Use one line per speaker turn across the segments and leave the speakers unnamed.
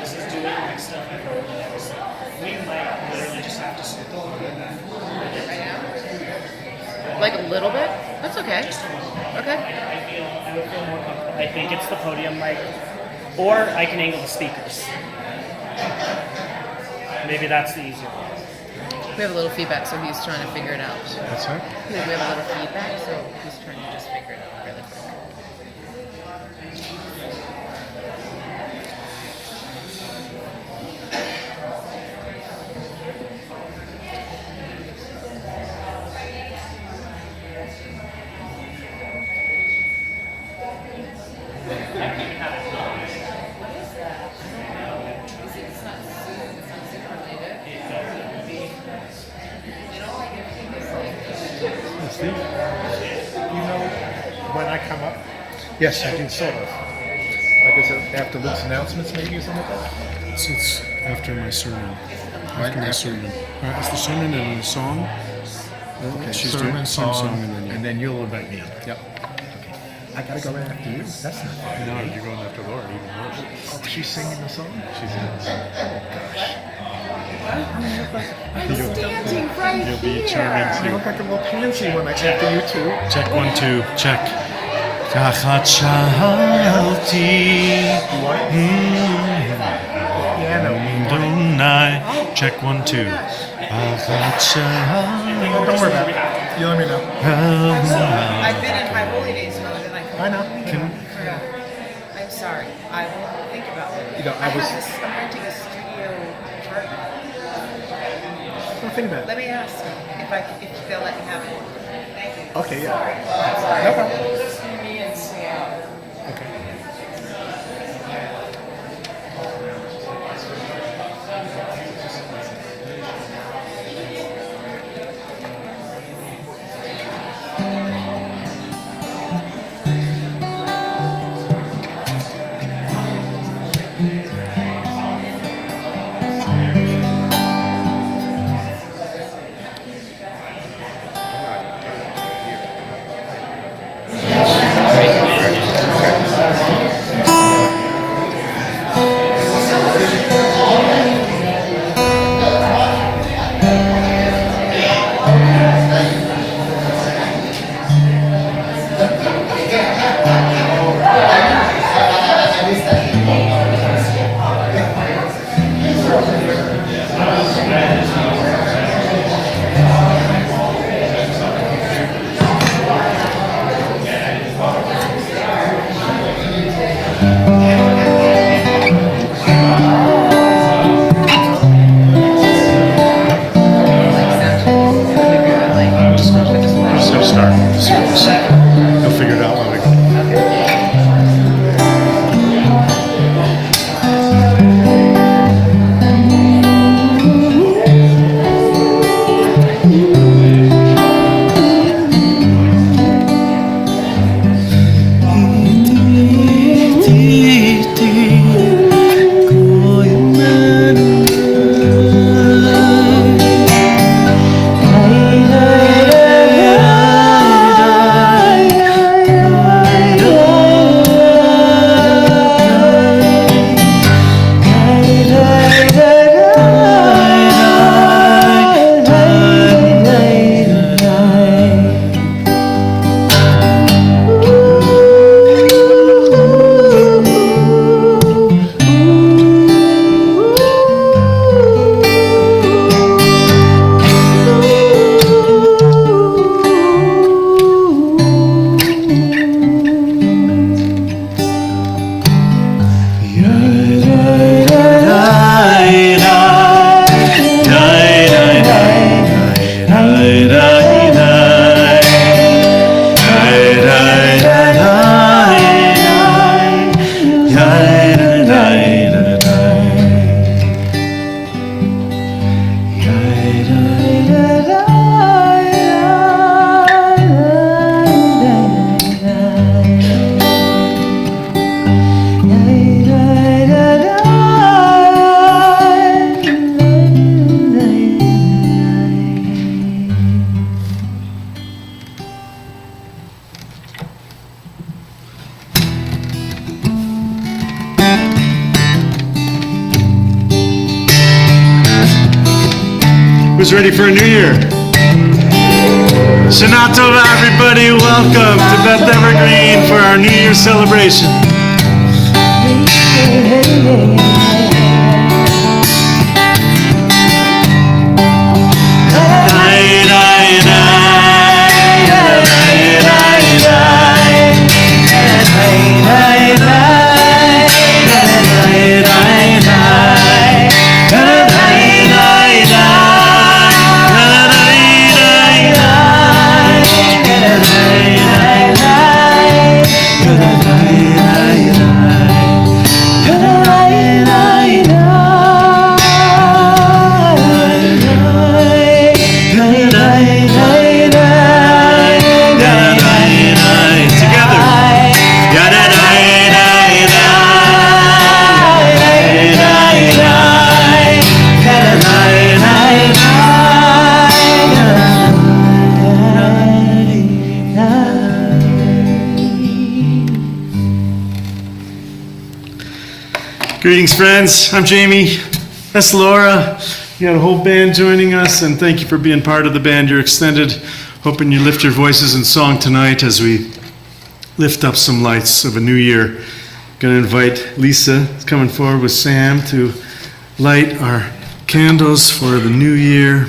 This is doing like stuff I've already never seen. We might literally just have to sit there
Like a little bit? That's okay. Okay.
I would feel more comfortable. I think it's the podium mic, or I can angle the speakers. Maybe that's the easier way.
We have a little feedback, so he's trying to figure it out.
That's right.
We have a little feedback, so he's trying to just figure it out really quick.
Steve, you know when I come up? Yes, I do, sort of. Like, is it after Luke's announcements, maybe, or something like that?
It's after my sermon. After my sermon. It's the sermon and the song.
Okay,
She's
sermon,
doing song, and then
and then you'll invite me in.
Yep.
Okay. I gotta go right after you. That's not fair.
No, you're going after Laura, even worse.
Oh, she's singing the song?
She's in it.
I'm standing right
You'll be
here.
charming
I
too.
look like a little pansy when I after you two.
Check 1, 2, check. ככה שאלתי
Piano.
אדוני. Check 1, 2. ככה שאלתי
Don't worry about it. You let me know.
I've been in High Holy Days mode, and
I know.
forgot. I'm sorry. I will think about it.
You know,
I'm
I was.
renting a studio apartment.
Don't think about
Let
it.
me ask if they'll let me have it. Thank you.
Okay, yeah.
Sorry.
No problem.
Listen to me and Sam.
Okay.
Who's ready for a new year? Shana Tova, everybody. Welcome to Beth Evergreen for our New Year celebration. Greetings, friends. I'm Jamie. That's Laura. You got a whole band joining us, and thank you for being part of the band. You're extended. Hoping you lift your voices in song tonight as we lift up some lights of a new year. Going to invite Lisa, coming forward with Sam, to light our candles for the new year.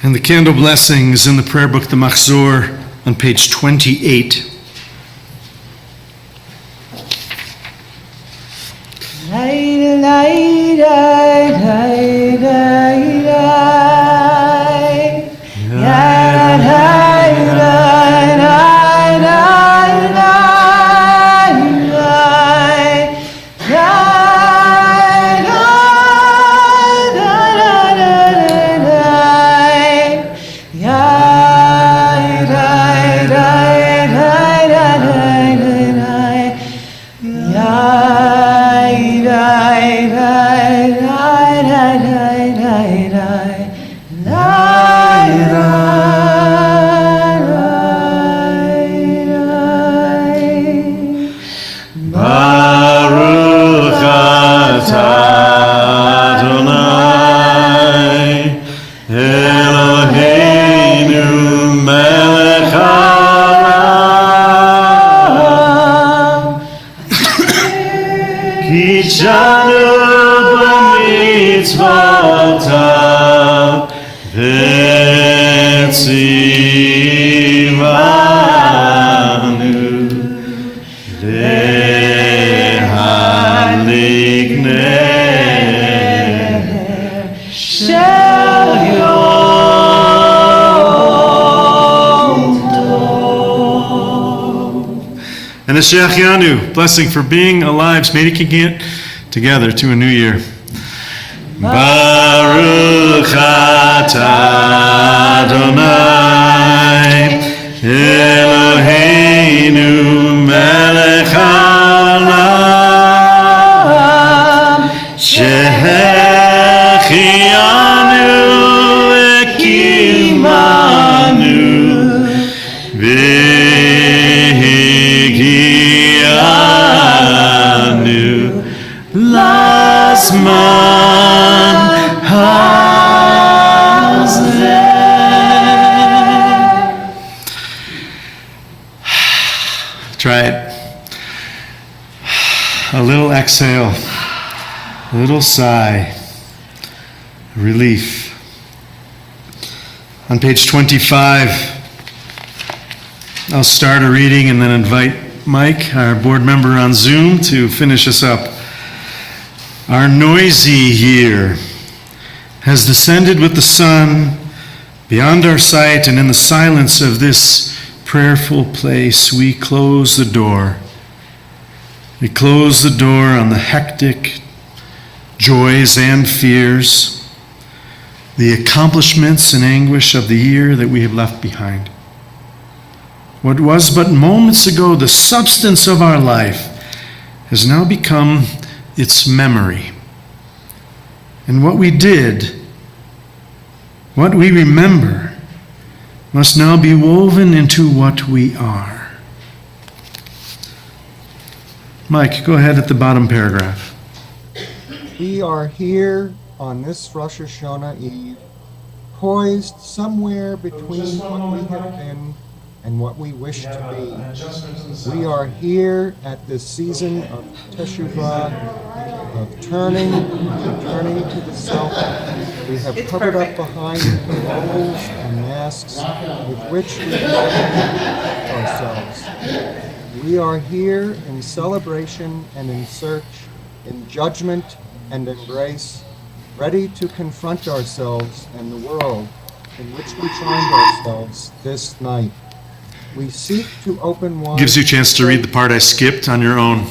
And the candle blessing is in the prayer book, the Machzor, on page 28. And a Shechianu, blessing for being alive, making it together to a new year. Baruch atah Adonai Eloheinu melech haolam shehechianu v'kimanu v'higianu lazman hazeh. Try it. A little exhale, a little sigh, relief. On page 25, I'll start a reading and then invite Mike, our board member on Zoom, to finish us up. Our noisy year has descended with the sun beyond our sight, and in the silence of this prayerful place, we close the door. We close the door on the hectic joys and fears, the accomplishments and anguish of the year that we have left behind. What was but moments ago the substance of our life has now become its memory. And what we did What we remember must now be woven into what we are. Mike, go ahead at the bottom paragraph.
We are here on this Rosh Hashanah Eve, poised somewhere between what we have been and what we wish to be. We are here at this season of Teshuvah, of turning and returning to the self. We have covered up behind the roles and masks with which we protect ourselves. We are here in celebration and in search, in judgment and embrace, ready to confront ourselves and the world in which we find ourselves this night. We seek to open wide.
Gives you a chance to read the part I skipped on your own.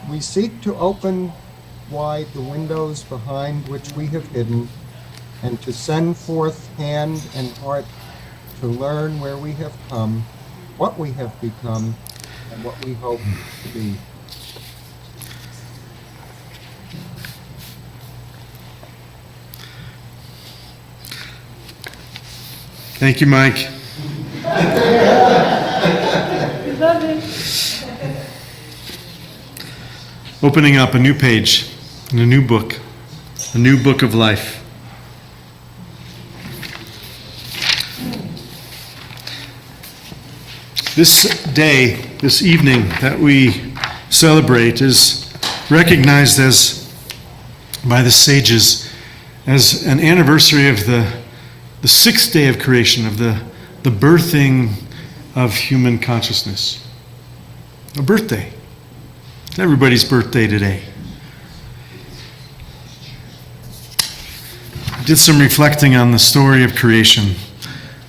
We seek to open wide the windows behind which we have hidden, and to send forth hand and heart to learn where we have come, what we have become, and what we hope to be.
Thank you, Mike. Opening up a new page in a new book of life. This day, this evening that we celebrate is recognized as, by the sages, as an anniversary of the sixth day of creation, of the birthing of human consciousness. A birthday. It's everybody's birthday today. I did some reflecting on the story of creation.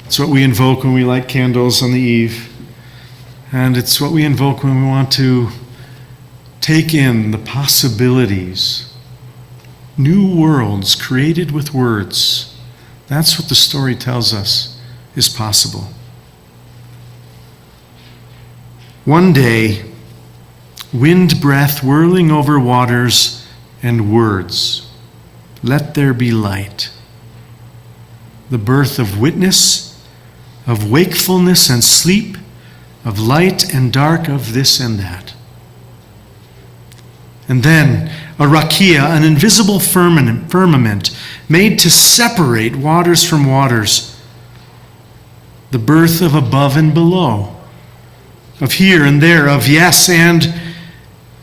It's what we invoke when we light candles on the eve. And it's what we invoke when we want to take in the possibilities. New worlds created with words. That's what the story tells us is possible. One day, wind breath whirling over waters and words. Let there be light. The birth of witness, of wakefulness and sleep, of light and dark, of this and that. And then a rakia, an invisible firmament made to separate waters from waters. The birth of above and below, of here and there, of yes and,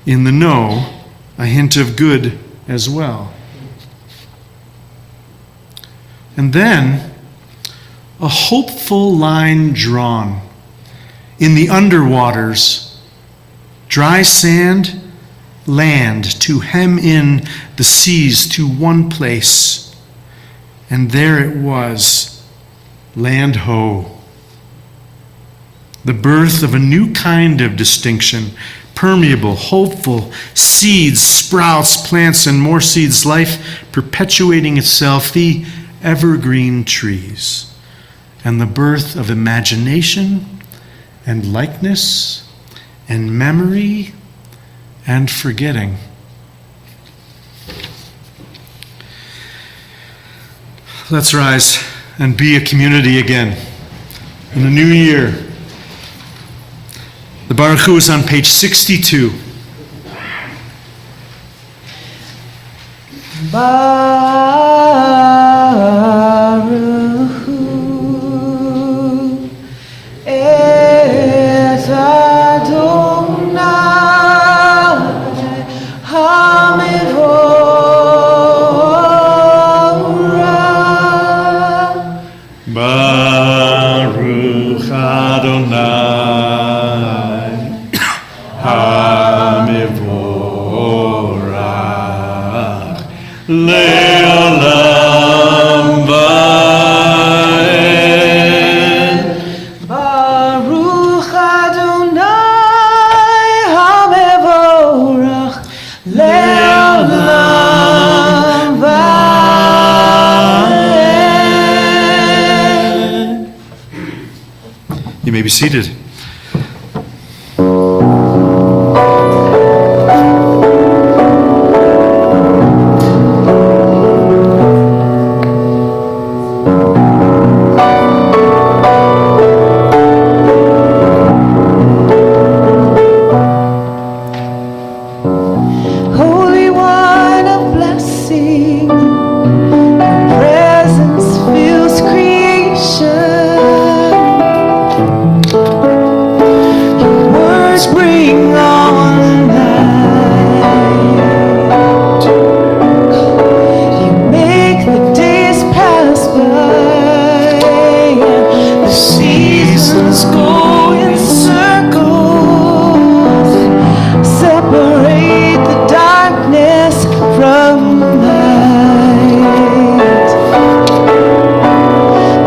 in the no, a hint of good as well. And then a hopeful line drawn in the underwaters, dry sand, land to hem in the seas to one place. And there it was, land ho. The birth of a new kind of distinction, permeable, hopeful, seeds, sprouts, plants, and more seeds, life perpetuating itself, the evergreen trees. And the birth of imagination and likeness and memory and forgetting. Let's rise and be a community again in a new year. The Baruch Hu is on page 62.
Baruch Hu et Adonai HaMevorach.
Baruch Adonai HaMevorach Le'olam Va'ed.
Baruch Adonai HaMevorach Le'olam Va'ed.
You may be seated.
sing. Your presence fills creation. Your words bring on light. You make the days pass by. The seasons go in circles. Separate the darkness from light.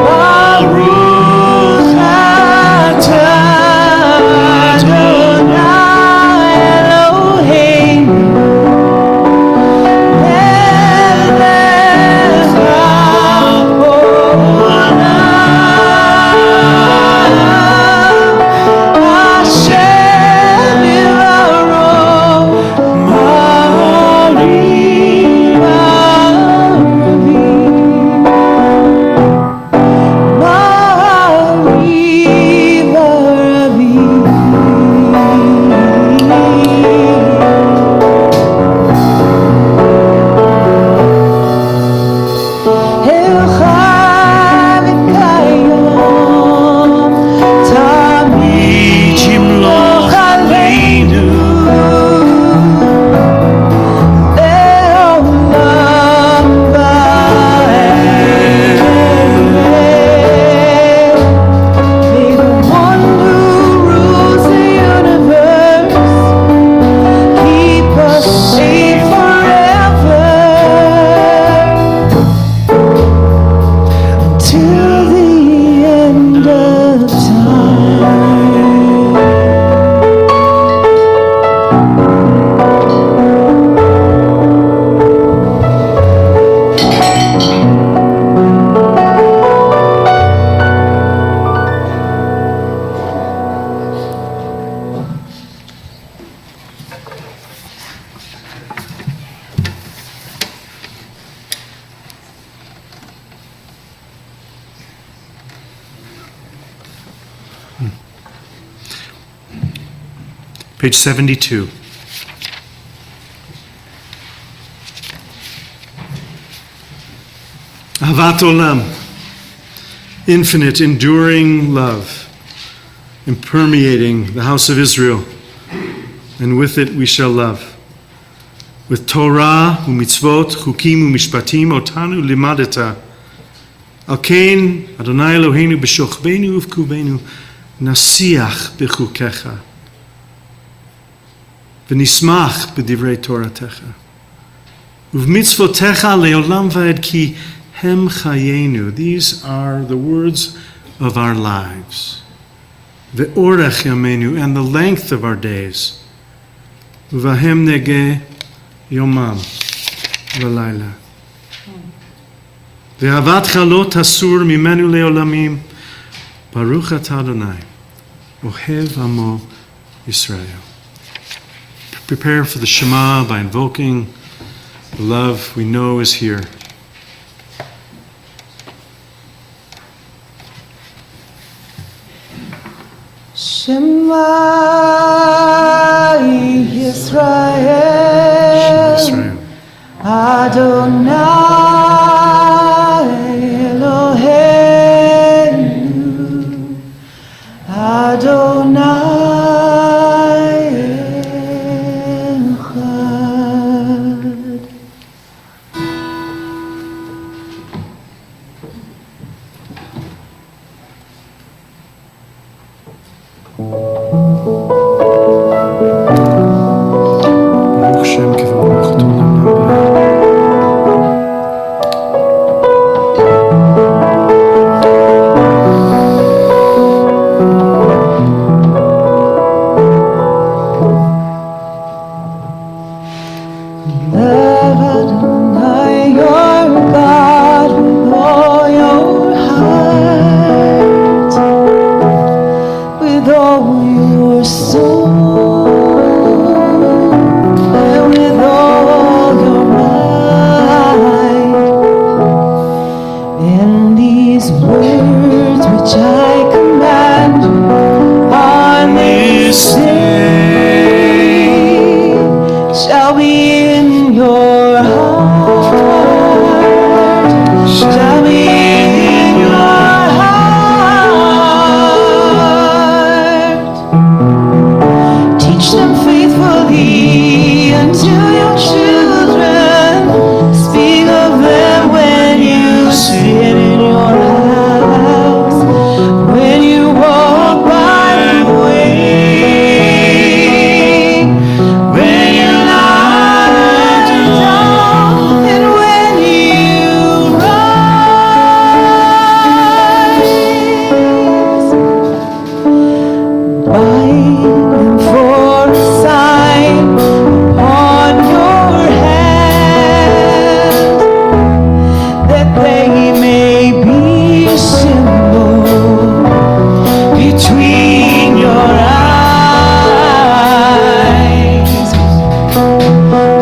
Baruch atah Adonai Eloheinu melech haolam. Hashem Yivaro Ma'ariv Tamid Yimloch Aleinu Le'olam va'ed. May the one who rules the universe keep us safe forever till the end of time.
Page 72. Ahavat Olam, infinite, enduring love, impermeating the house of Israel, and with it we shall love. With Torah u'mitzvot, chukim u'mishpatim, otanu limadeta. Al kein Adonai Eloheinu b'shochbeinu uvkubeinu, nasiach b'chukecha. V'nismach b'divrei Toratecha. Uvmitzvotecha leolam va'ed ki hem chayenu. These are the words of our lives. Ve'orech yamenu, and the length of our days. Uvahem nege yomam v'layla. Ve'avatcha lo tasur mimenu leolamim. Baruch atah Adonai, ohev amo Yisrael. Prepare for the Shema by invoking the love we know is here.
Shema Yisrael, Adonai Eloheinu, Adonai Echad.
Baruch Shem Kivavoch Olam Haba.
Love Adonai your God with all your heart, with all your soul, and with all your might. And these words which I command you on this day shall be in your heart.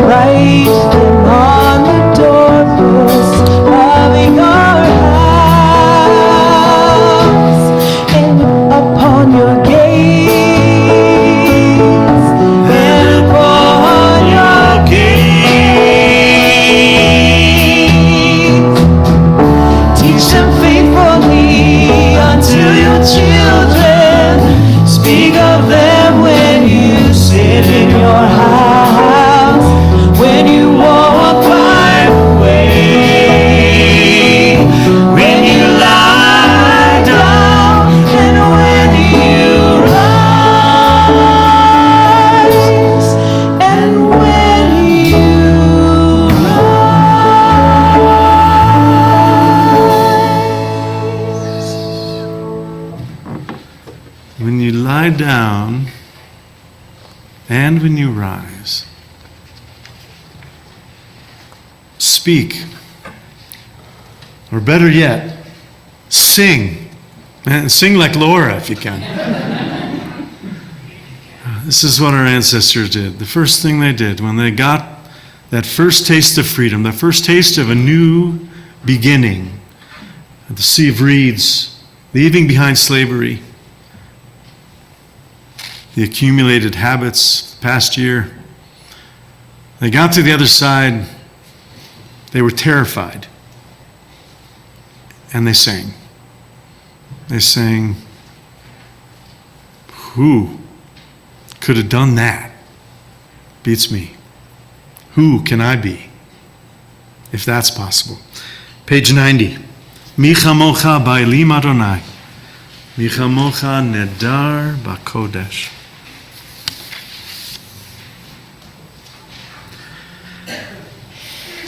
write them on the doorposts of your house and upon your gates and upon your gates. Teach them faithfully unto your children. Speak of them when you sit in your house, when you walk by the way, when you lie down, and when you rise, and when you rise.
When you lie down and when you rise, speak. Or better yet, sing. And sing like Laura if you can. This is what our ancestors did. The first thing they did when they got that first taste of freedom, the first taste of a new beginning, at the Sea of Reeds, leaving behind slavery, the accumulated habits past year. They got to the other side, they were terrified. And they sang. They sang, who could have done that? Beats me. Who can I be? If that's possible. Page 90. Mi chamocha ba'elim Adonai. Mi chamocha nedar ba'kodesh.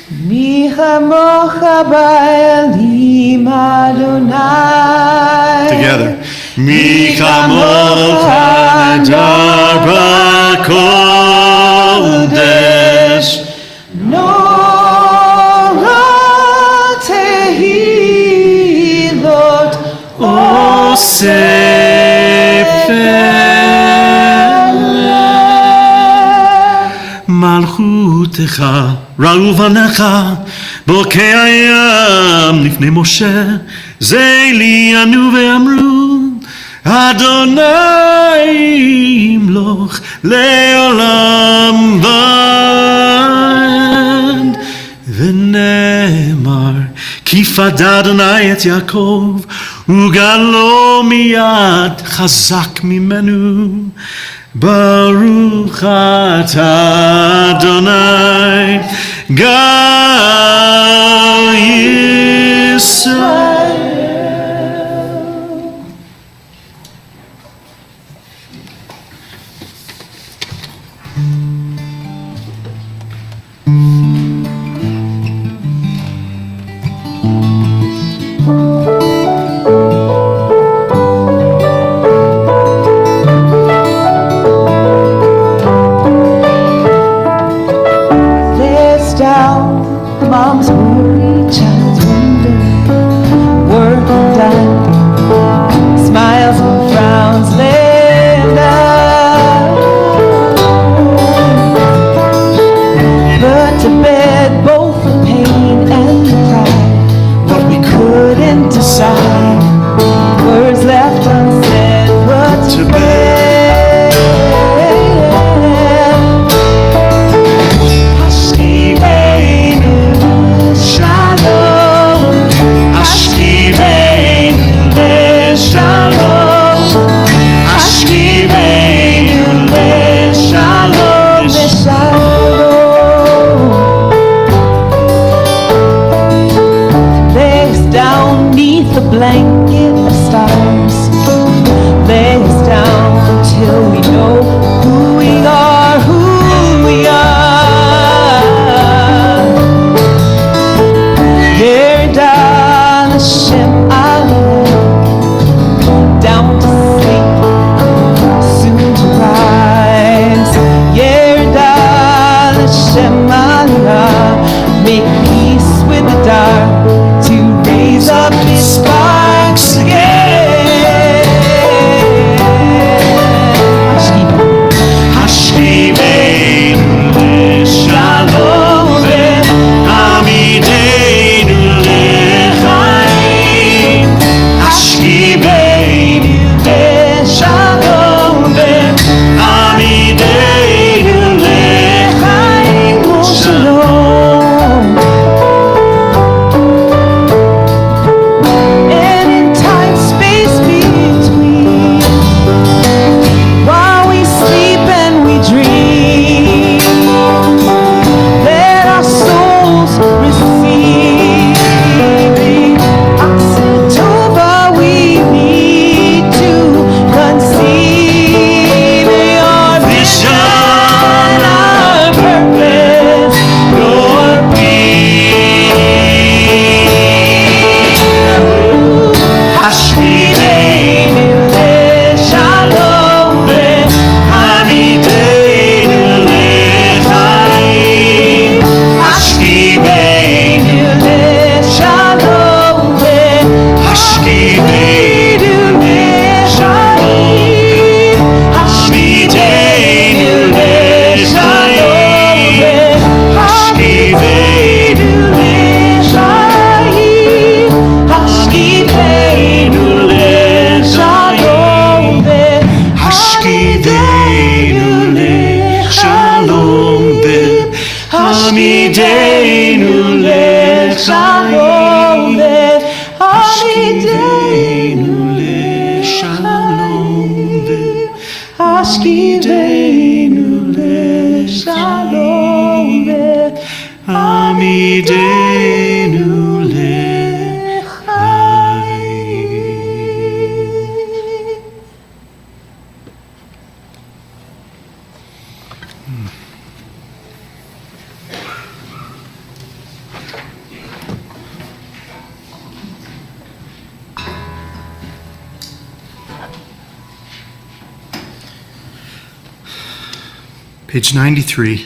Mi chamocha ba'elim Adonai.
Together. Mi chamocha nedar ba'kodesh.
Nora tehilot
מלכותך ראו בניך בוקי הים לפני משה זה לי ענו ואמרו אדוני ימלוך לעולם ועד ונאמר כי פדה אדוני את יעקב וגאלו מיד חזק ממנו ברוך אתה אדוני גאל ישראל.
Mom's worry, child's wonder, work done, smiles and frowns laid out. Put to bed both the pain and the pride, but we couldn't decide. Words left unsaid, put to bed. Blanket of stars lay us down till we know who we are, who we are. Yerdal Hashem Aliyah, down to sleep, soon to rise. Yerdal Hashem Aliyah, make peace with the dark to raise up his sparks again. Hashkiveinu l'shalom. Hashmideinu lechalom vev. Hashmideinu lechalom vev. Hashmideinu lechalom vev. Hashmideinu
Page 93.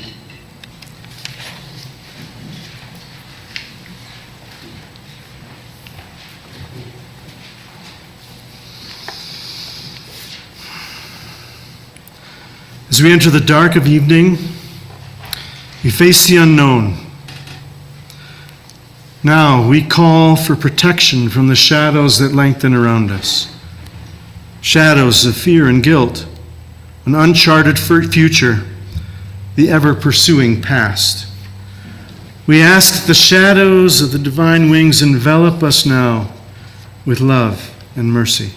As we enter the dark of evening, we face the unknown. Now we call for protection from the shadows that lengthen around us. Shadows of fear and guilt, an uncharted future, the ever-pursuing past. We ask that the shadows of the divine wings envelop us now with love and mercy.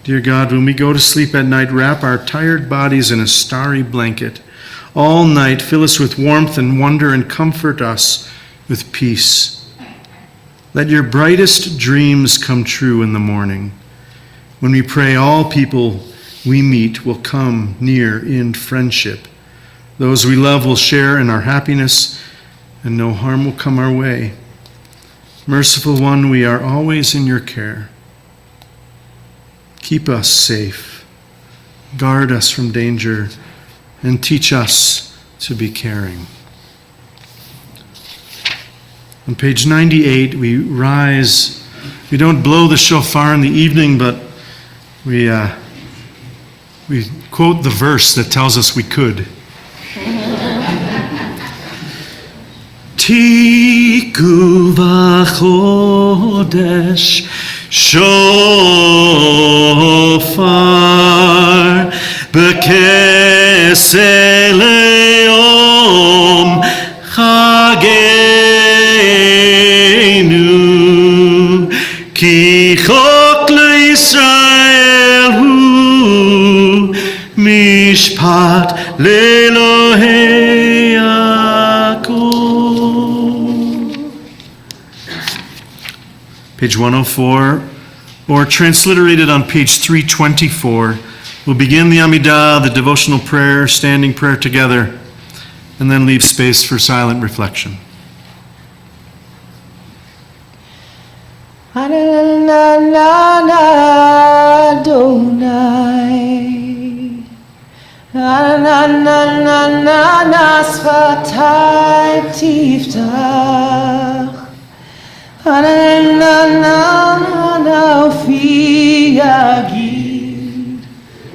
Dear God, when we go to sleep at night, wrap our tired bodies in a starry blanket. All night, fill us with warmth and wonder and comfort us with peace. Let your brightest dreams come true in the morning. When we pray, all people we meet will come near in friendship. Those we love will share in our happiness, and no harm will come our way. Merciful One, we are always in your care. Keep us safe, guard us from danger, and teach us to be caring. On page 98, we rise. We don't blow the shofar in the evening, but we quote the verse that tells us we could. Tiku v'chodesh shofar b'kesei le'om chageinu ki chok le'Yisrael hu mishpat le'Elohei Yaakov. Page 104, or transliterated on page 324. We'll begin the Amidah, the devotional prayer, standing prayer together, and then leave space for silent reflection.
Adonai, sfatai tiftach,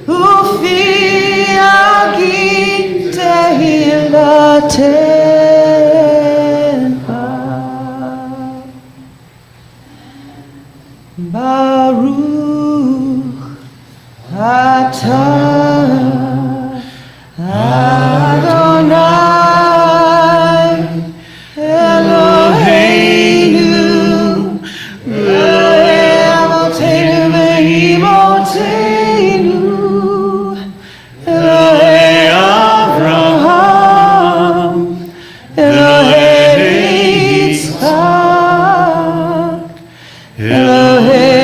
ufi yagid tehilatecha. Baruch atah Adonai Eloheinu Elohei Avotenu ve'imotenu Elohei Avraham Elohei Yitzchak Elohei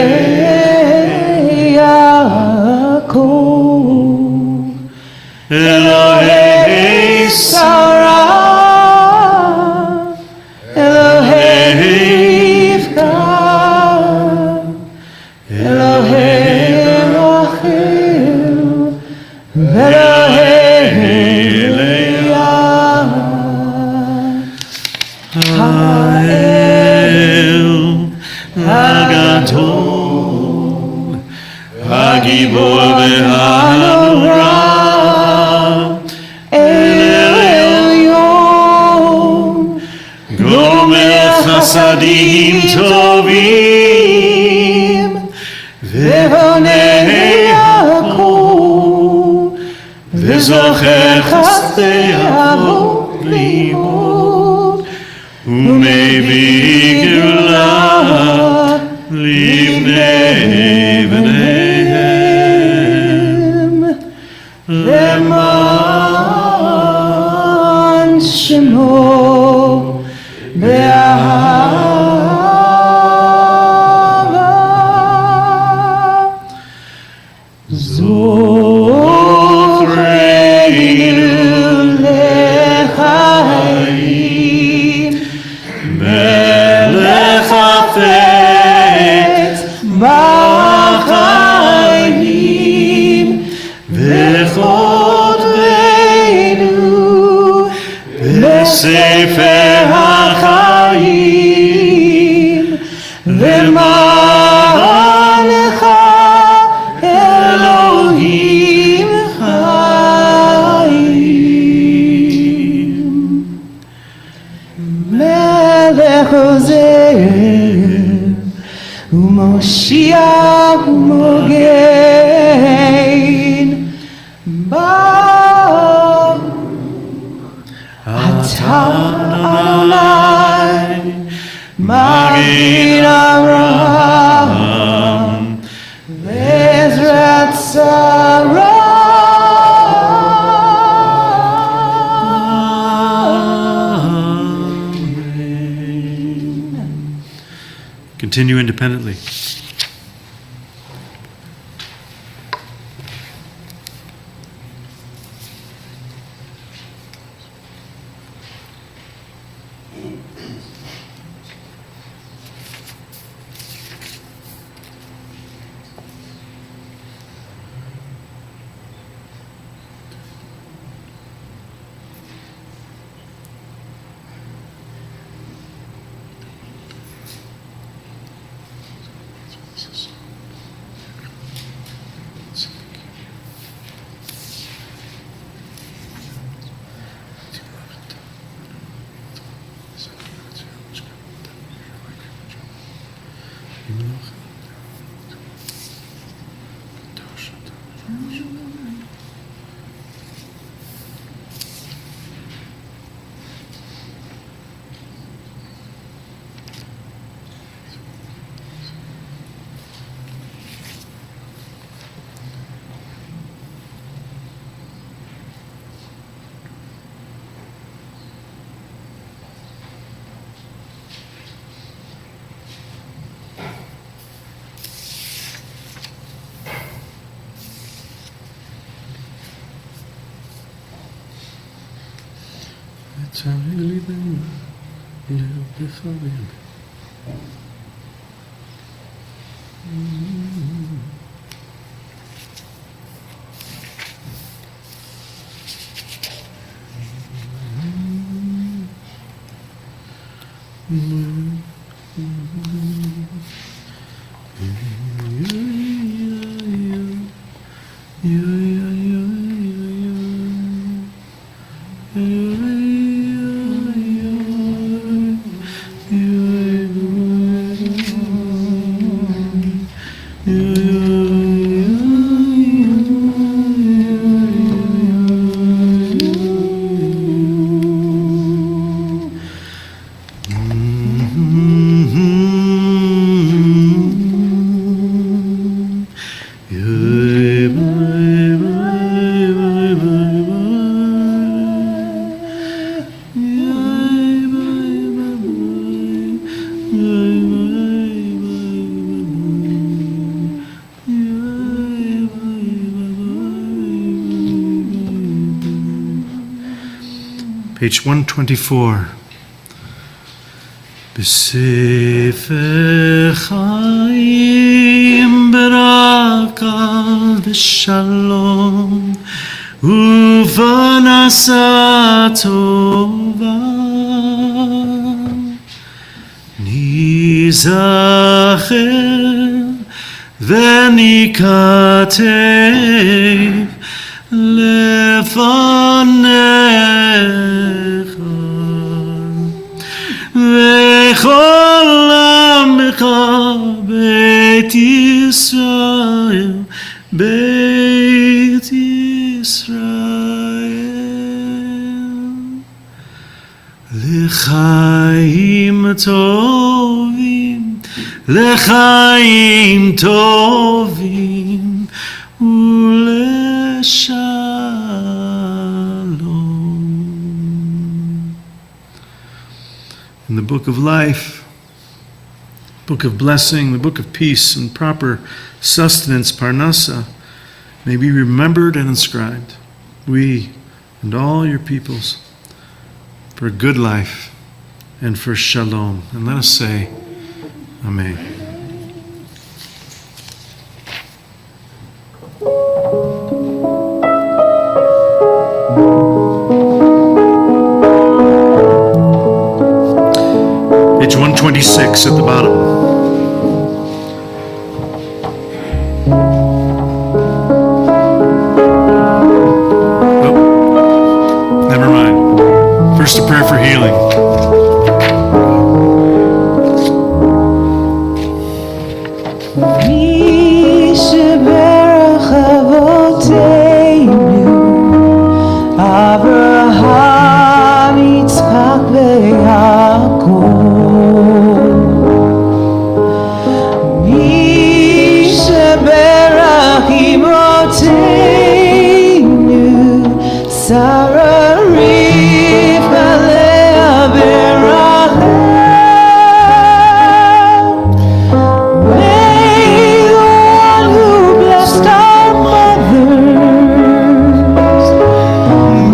Yaakov Elohei Sarah Elohei Rivka Elohei Rachel Elohei Leah Ha'el Hagadol Hagibor ve'hanora Chasadim tovim ve'onei Yaakov ve'zocher chasdei avot שמו באהבה. זוכרנו לחיים ולחפץ בחיים וכותבנו בספר החיים למען לך אלוהים חיים. מלך עוזר ומושיע ומוגן ברוך אתה אדוני מגן אברהם ועזרת שרה.
Continue independently. Page 124. בספר חיים ברכה ושלום ופרנסה טובה ניזכר וניכתב לפניך וכל עמך בית ישראל, בית ישראל, לחיים טובים, לחיים טובים ולשלום. in the book of life, book of blessing, the book of peace and proper sustenance, Parnasa, may be remembered and inscribed, we and all your peoples, for a good life and for shalom. And let us say, Amen. Page 126 at the bottom. Oh, never mind. First, a prayer for healing.
Abraham, Yitzchak, veYaakov. Mi sheberach imoteinu, Sarah, Rivka, Leah, Rachel. May the one who blessed our mothers,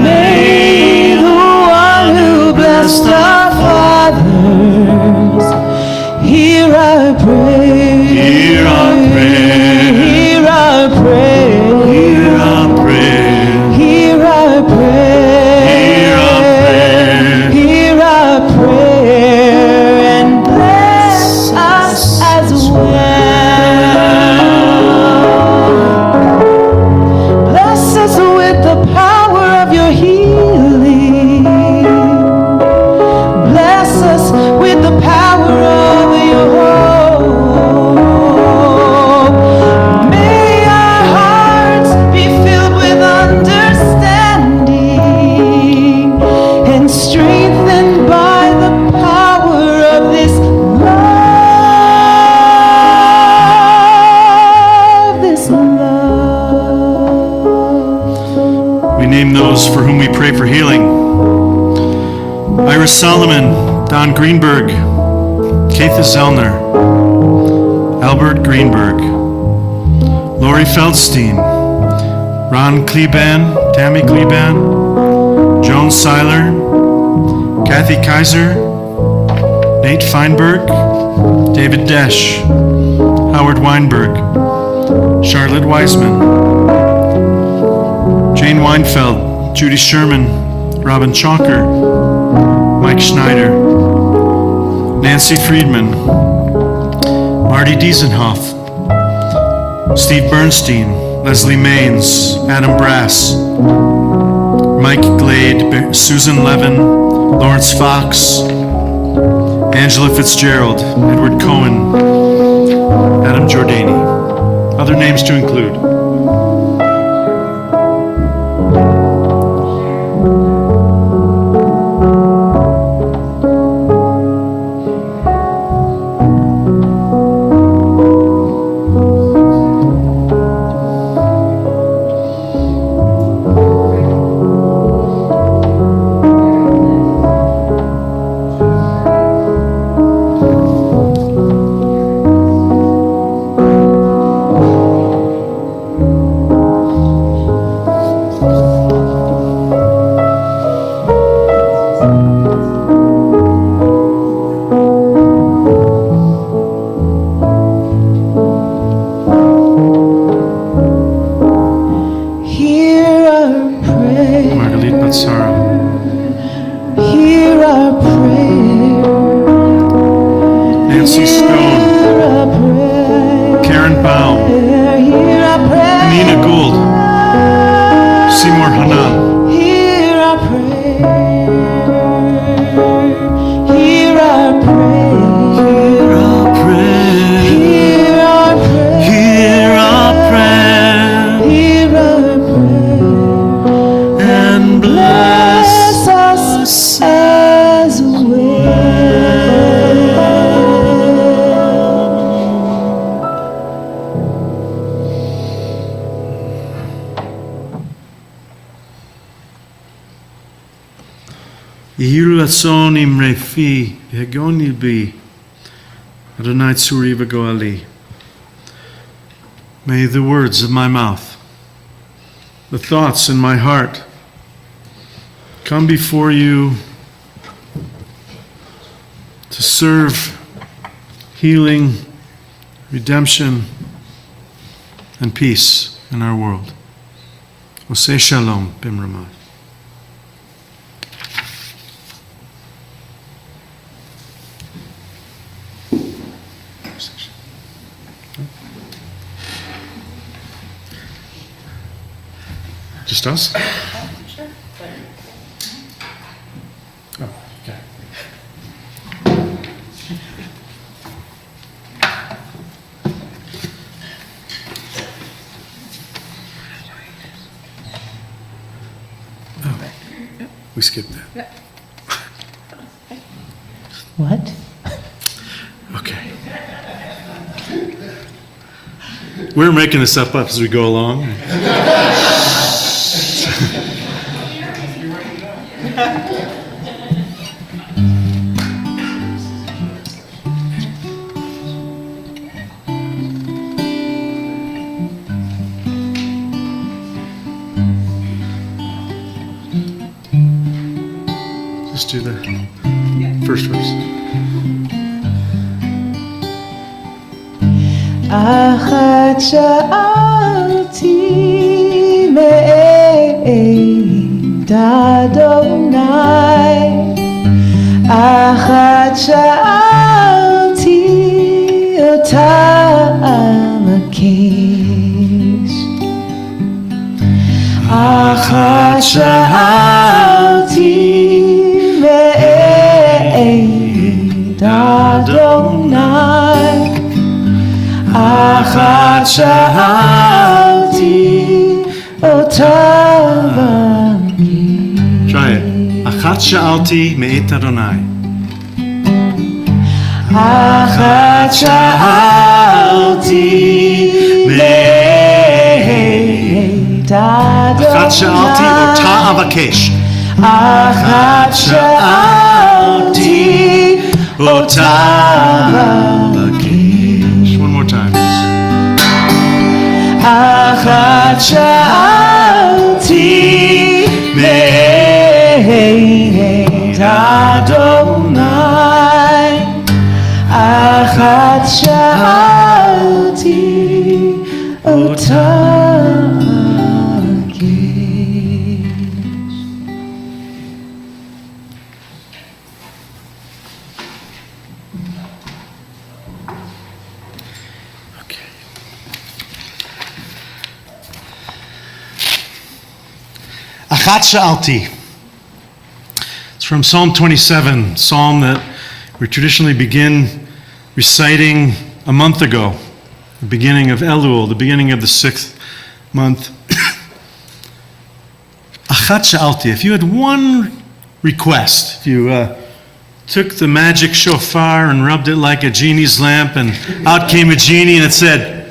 may the one who blessed our fathers, hear our prayer,
Hear our prayer,
hear our prayer,
hear our prayer,
hear our prayer, hear our prayer, and bless us as well. Bless us with the power of your healing. Bless us with the power of your hope. May our hearts be filled with understanding and strengthened by the power of this love, this love.
We name those for whom we pray for healing. Iris Solomon, Don Greenberg, Keitha Zellner, Albert Greenberg, Lori Feldstein, Ron Kleban, Tammy Kleban, Joan Seiler, Kathy Kaiser, Nate Feinberg, David Desch, Howard Weinberg, Charlotte Wiseman, Jane Weinfeld, Judy Sherman, Robin Chalker, Mike Schneider, Nancy Friedman, Marty Diesenhoff, Steve Bernstein, Leslie Maines, Adam Brass, Mike Glade, Susan Levin, Lawrence Fox, Angela Fitzgerald, Edward Cohen, Adam Giordani. Other names to include. Yehiru Ratzon Imrei Fi, Yegon Yilbi, Adonai Tzuri V'Goali. May the words of my mouth, the thoughts in my heart, come before you to serve healing, redemption, and peace in our world. Oseh Shalom Bimramah. Just us?
Sure.
Oh, okay. Oh, we skipped that.
What?
Okay. We're making this up as we go along. Just do the first verse.
אחת שאלתי מאת אדוני, אחת שאלתי אותה אבקש, אחת שאלתי מאת אדוני, אחת שאלתי אותה בקש.
Try it. Achat sha'alti me'et Adonai.
אחת שאלתי מאת
Achat sha'alti ota avakesh.
אחת שאלתי אותה בקש.
One more time.
אחת שאלתי מאת אדוני, אחת שאלתי אותה בקש.
Okay. Achat sha'alti. It's from Psalm 27, psalm that we traditionally begin reciting a month ago, the beginning of Elul, the beginning of the 6th month. Achat sha'alti. If you had one request, if you took the magic shofar and rubbed it like a genie's lamp, and out came a genie and it said,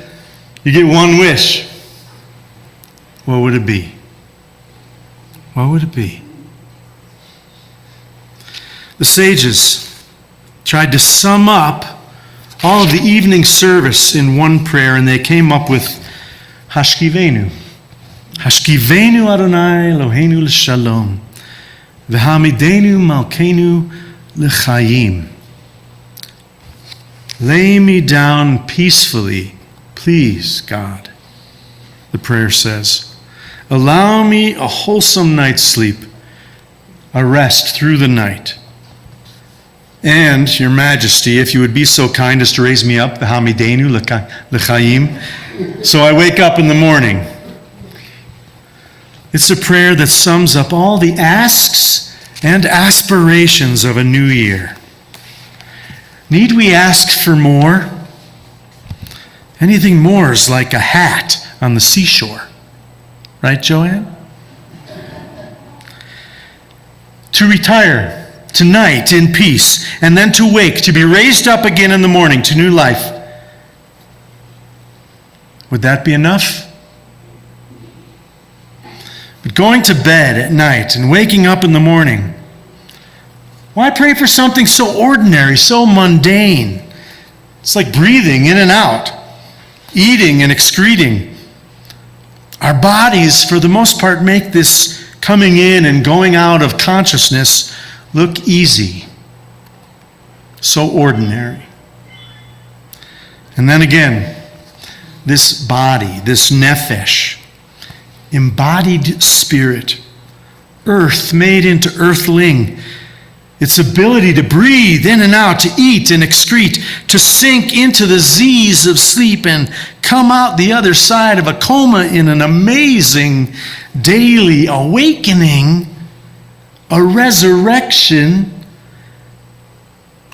you get one wish, what would it be? What would it be? The sages tried to sum up all of the evening service in one prayer, and they came up with Hashkivenu. Hashkivenu Adonai Eloheinu l'shalom, v'hamidenu malkeinu l'chayim. Lay me down peacefully, please, God, the prayer says. Allow me a wholesome night's sleep, a rest through the night. And, Your Majesty, if you would be so kind as to raise me up, v'hamidenu l'chayim, so I wake up in the morning. It's a prayer that sums up all the asks and aspirations of a new year. Need we ask for more? Anything more is like a hat on the seashore. Right, Joanne? To retire tonight in peace, and then to wake, to be raised up again in the morning to new life. Would that be enough? But going to bed at night and waking up in the morning, Why pray for something so ordinary, so mundane? It's like breathing in and out, eating and excreting. Our bodies, for the most part, make this coming in and going out of consciousness look easy, so ordinary. And then again, this body, this nephesh, embodied spirit, earth made into earthling, its ability to breathe in and out, to eat and excrete, to sink into the Z's of sleep and come out the other side of a coma in an amazing daily awakening, a resurrection,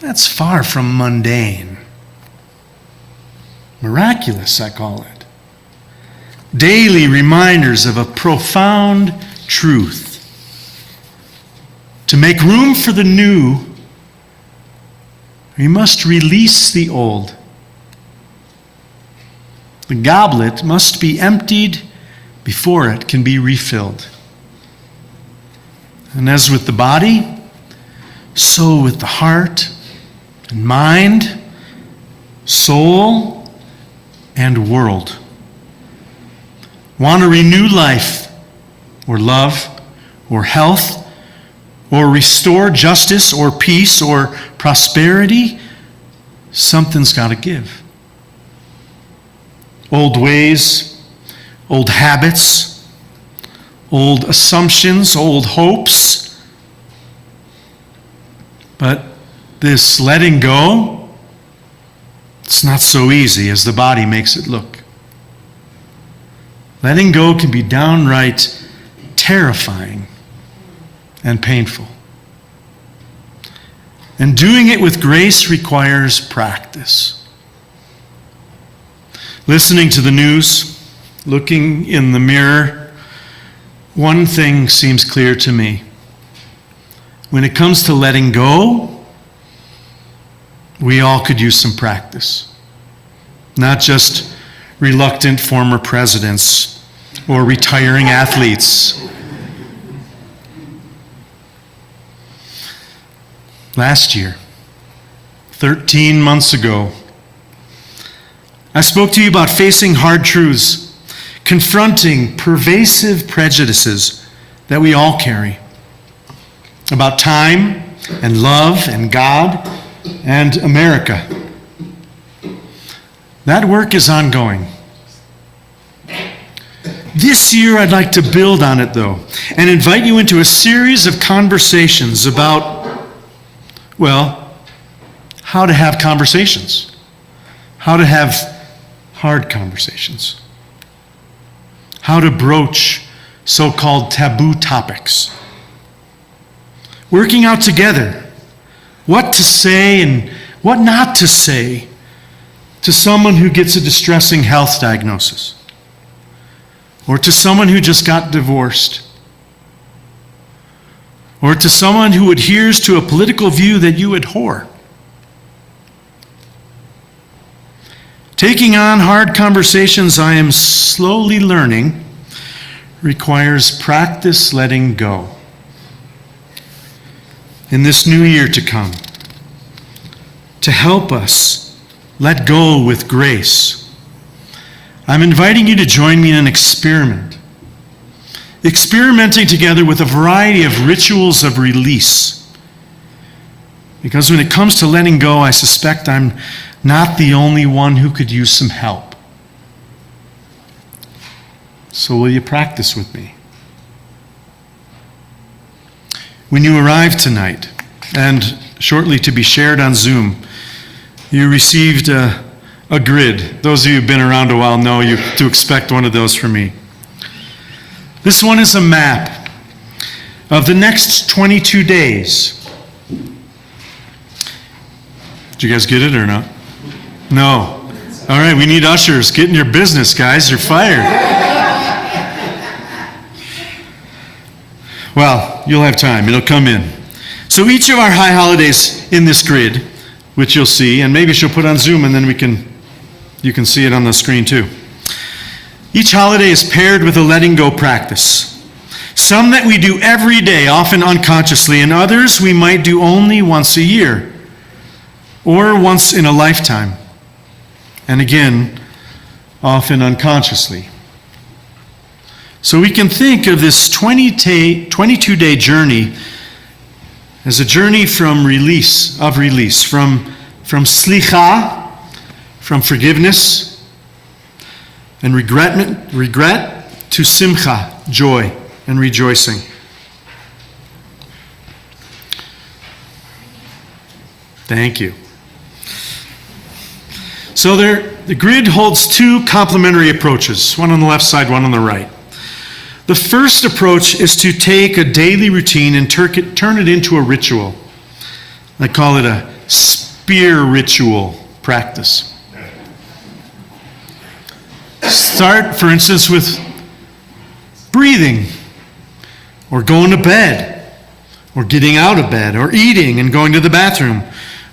that's far from mundane. Miraculous, I call it. Daily reminders of a profound truth. To make room for the new, we must release the old. The goblet must be emptied before it can be refilled. And as with the body, so with the heart and mind, soul, and world. Want to renew life, or love, or health, or restore justice, or peace, or prosperity? Something's got to give. Old ways, old habits, old assumptions, old hopes. But this letting go, it's not so easy as the body makes it look. Letting go can be downright terrifying and painful. And doing it with grace requires practice. Listening to the news, looking in the mirror, one thing seems clear to me. When it comes to letting go, we all could use some practice. Not just reluctant former presidents or retiring athletes. Last year, 13 months ago, I spoke to you about facing hard truths, confronting pervasive prejudices that we all carry, about time and love and God and America. That work is ongoing. This year, I'd like to build on it, though, and invite you into a series of conversations about, well, how to have conversations, how to have hard conversations, how to broach so-called taboo topics, working out together what to say and what not to say to someone who gets a distressing health diagnosis, or to someone who just got divorced, or to someone who adheres to a political view that you abhor. Taking on hard conversations, I am slowly learning, requires practice letting go. In this new year to come, to help us let go with grace, I'm inviting you to join me in an experiment. Experimenting together with a variety of rituals of release. Because when it comes to letting go, I suspect I'm not the only one who could use some help. So will you practice with me? When you arrived tonight, and shortly to be shared on Zoom, you received a grid. Those of you who've been around a while know you to expect one of those from me. This one is a map of the next 22 days. Did you guys get it or not? No. All right, we need ushers. Get in your business, guys. You're fired. Well, you'll have time. It'll come in. So each of our high holidays in this grid, which you'll see, and maybe she'll put on Zoom and then you can see it on the screen too. Each holiday is paired with a letting go practice. Some that we do every day, often unconsciously, and others we might do only once a year or once in a lifetime. And again, often unconsciously. So we can think of this 22-day journey as a journey from release, from slicha, from forgiveness, and regret to simcha, joy and rejoicing. Thank you. So the grid holds two complementary approaches, one on the left side, one on the right. The first approach is to take a daily routine and turn it into a ritual. I call it a spiritual practice. Start, for instance, with breathing, or going to bed, or getting out of bed, or eating and going to the bathroom,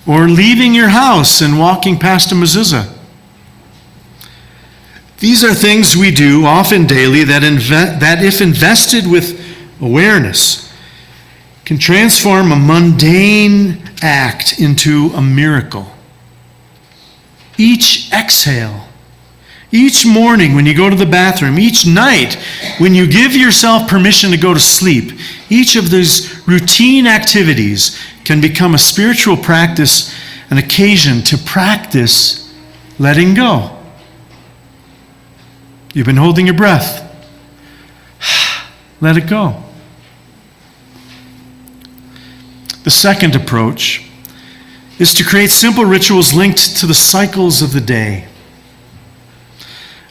or leaving your house and walking past a mezuzah. These are things we do, often daily, that if invested with awareness, can transform a mundane act into a miracle. Each exhale, each morning when you go to the bathroom, each night when you give yourself permission to go to sleep, each of these routine activities can become a spiritual practice, an occasion to practice letting go. You've been holding your breath. Let it go. The second approach is to create simple rituals linked to the cycles of the day,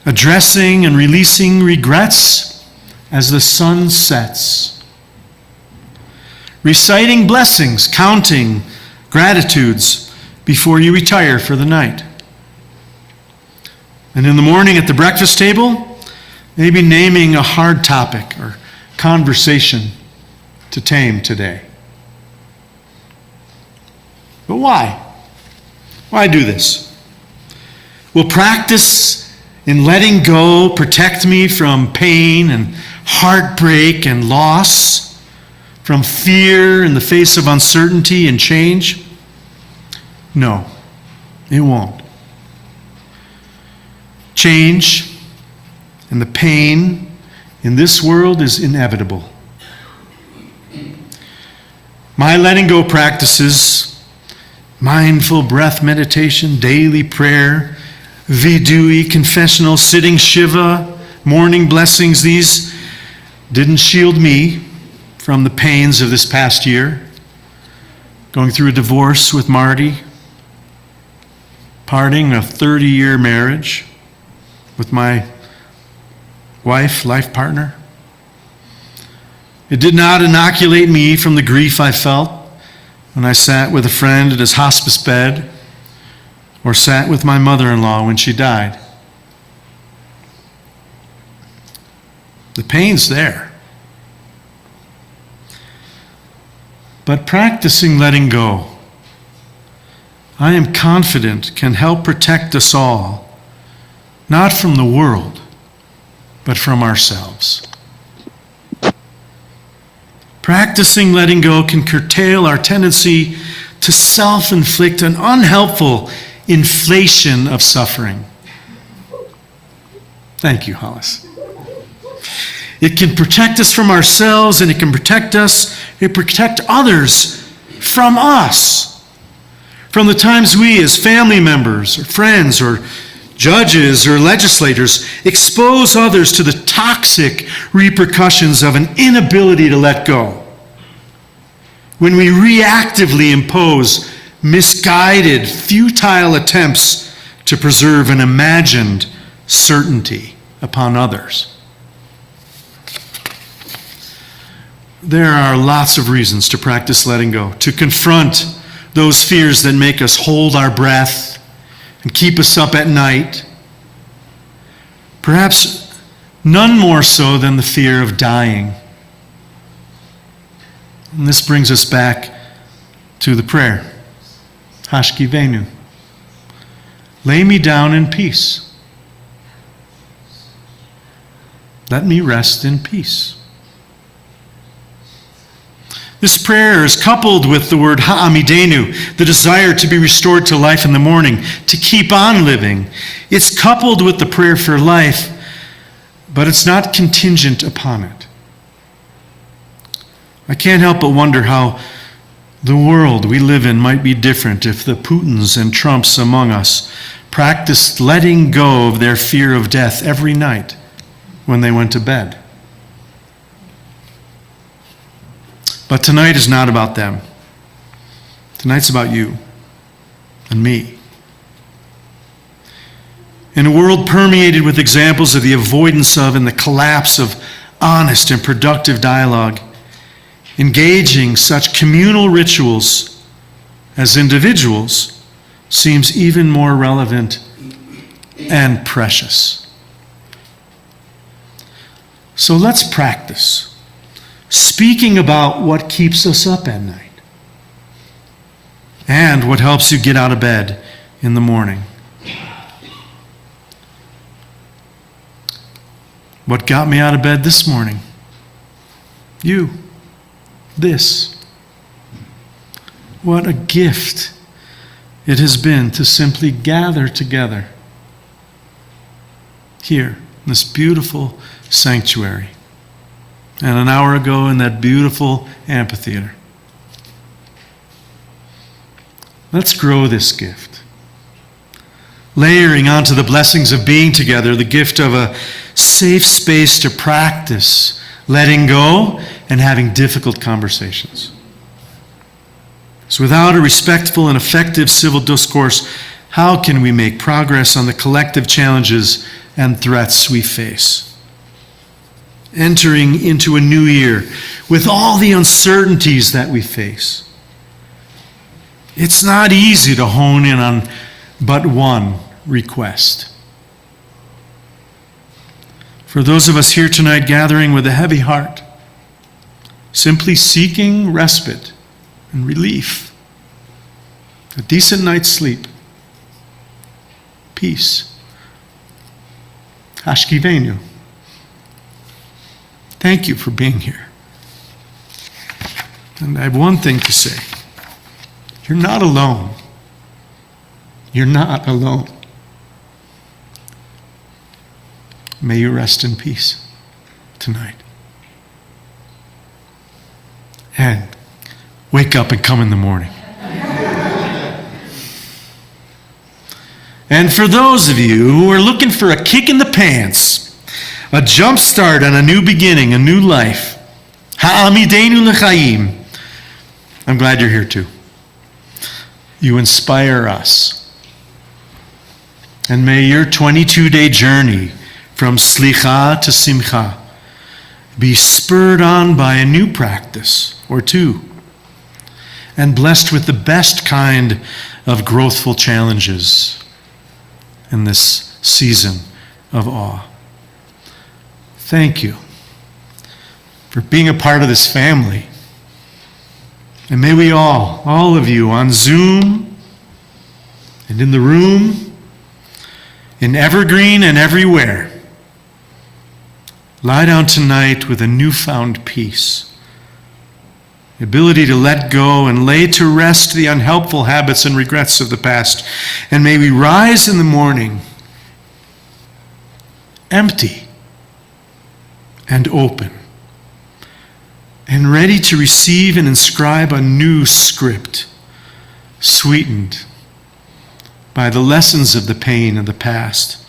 addressing and releasing regrets as the sun sets, reciting blessings, counting gratitudes before you retire for the night. And in the morning at the breakfast table, maybe naming a hard topic or conversation to tame today. But why? Why do this? Will practice in letting go protect me from pain and heartbreak and loss, from fear in the face of uncertainty and change? No, it won't. Change and the pain in this world is inevitable. My letting go practices, mindful breath meditation, daily prayer, vidui, confessional, sitting shiva, morning blessings, these didn't shield me from the pains of this past year. Going through a divorce with Marty, parting a 30-year marriage with my wife, life partner. It did not inoculate me from the grief I felt when I sat with a friend at his hospice bed or sat with my mother-in-law when she died. The pain's there. But practicing letting go, I am confident, can help protect us all, not from the world, but from ourselves. Practicing letting go can curtail our tendency to self-inflict an unhelpful inflation of suffering. Thank you, Hollis. It can protect us from ourselves, and it can protect others from us. From the times we as family members or friends or judges or legislators expose others to the toxic repercussions of an inability to let go. When we reactively impose misguided, futile attempts to preserve an imagined certainty upon others. There are lots of reasons to practice letting go, to confront those fears that make us hold our breath and keep us up at night. Perhaps none more so than the fear of dying. And this brings us back to the prayer. Hashkivenu. Lay me down in peace. Let me rest in peace. This prayer is coupled with the word ha'amidenu, the desire to be restored to life in the morning, to keep on living. It's coupled with the prayer for life, but it's not contingent upon it. I can't help but wonder how the world we live in might be different if the Putins and Trumps among us practiced letting go of their fear of death every night when they went to bed. But tonight is not about them. Tonight's about you and me. In a world permeated with examples of the avoidance of and the collapse of honest and productive dialogue, engaging such communal rituals as individuals seems even more relevant and precious. So let's practice speaking about what keeps us up at night and what helps you get out of bed in the morning. What got me out of bed this morning? You. This. What a gift it has been to simply gather together here in this beautiful sanctuary. And an hour ago in that beautiful amphitheater. Let's grow this gift. Layering onto the blessings of being together, the gift of a safe space to practice letting go and having difficult conversations. So without a respectful and effective civil discourse, how can we make progress on the collective challenges and threats we face? Entering into a new year with all the uncertainties that we face. It's not easy to hone in on but one request. For those of us here tonight gathering with a heavy heart, simply seeking respite and relief, a decent night's sleep, peace, hashkivenu. Thank you for being here. And I have one thing to say. You're not alone. You're not alone. May you rest in peace tonight. And wake up and come in the morning. And for those of you who are looking for a kick in the pants, a jump start on a new beginning, a new life. Ha'amidenu l'chaim. I'm glad you're here too. You inspire us. And may your 22-day journey from slicha to simcha be spurred on by a new practice or two and blessed with the best kind of growthful challenges in this season of awe. Thank you for being a part of this family. And may we all of you on Zoom and in the room, in Evergreen and everywhere, lie down tonight with a newfound peace, the ability to let go and lay to rest the unhelpful habits and regrets of the past. And may we rise in the morning empty and open, and ready to receive and inscribe a new script, sweetened by the lessons of the pain of the past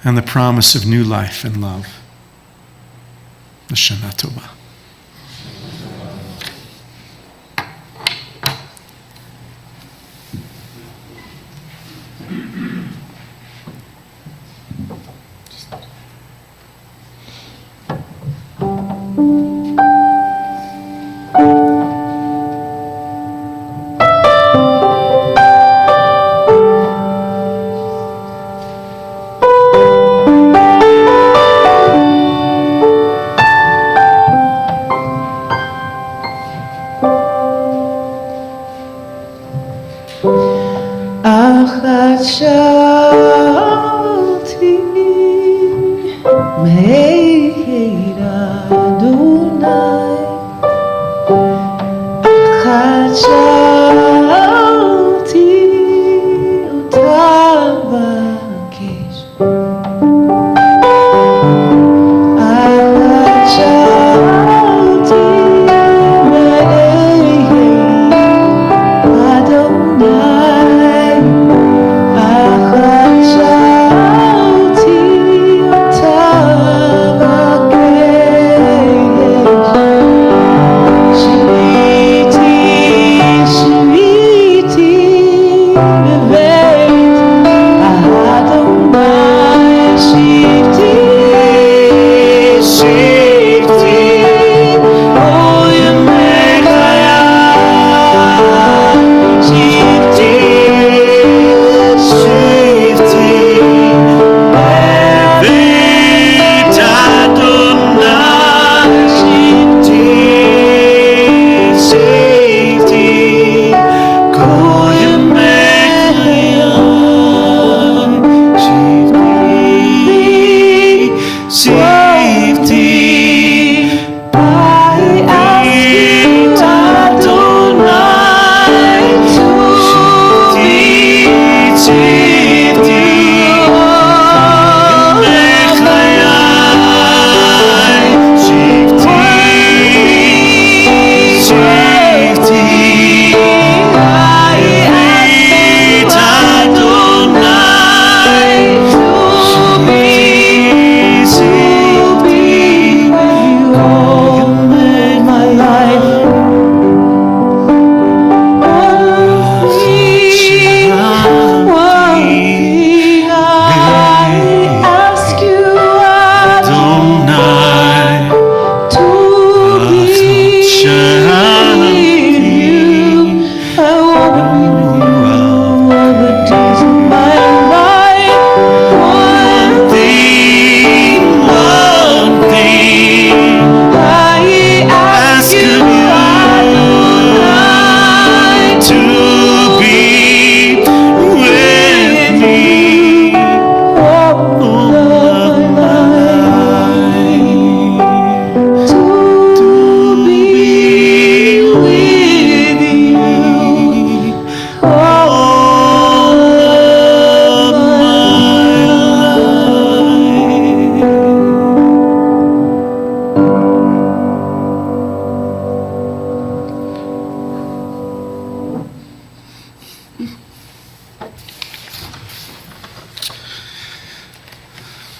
and the promise of new life and love. Hashanah Tova.
אחת שאלתי מאיר אדוני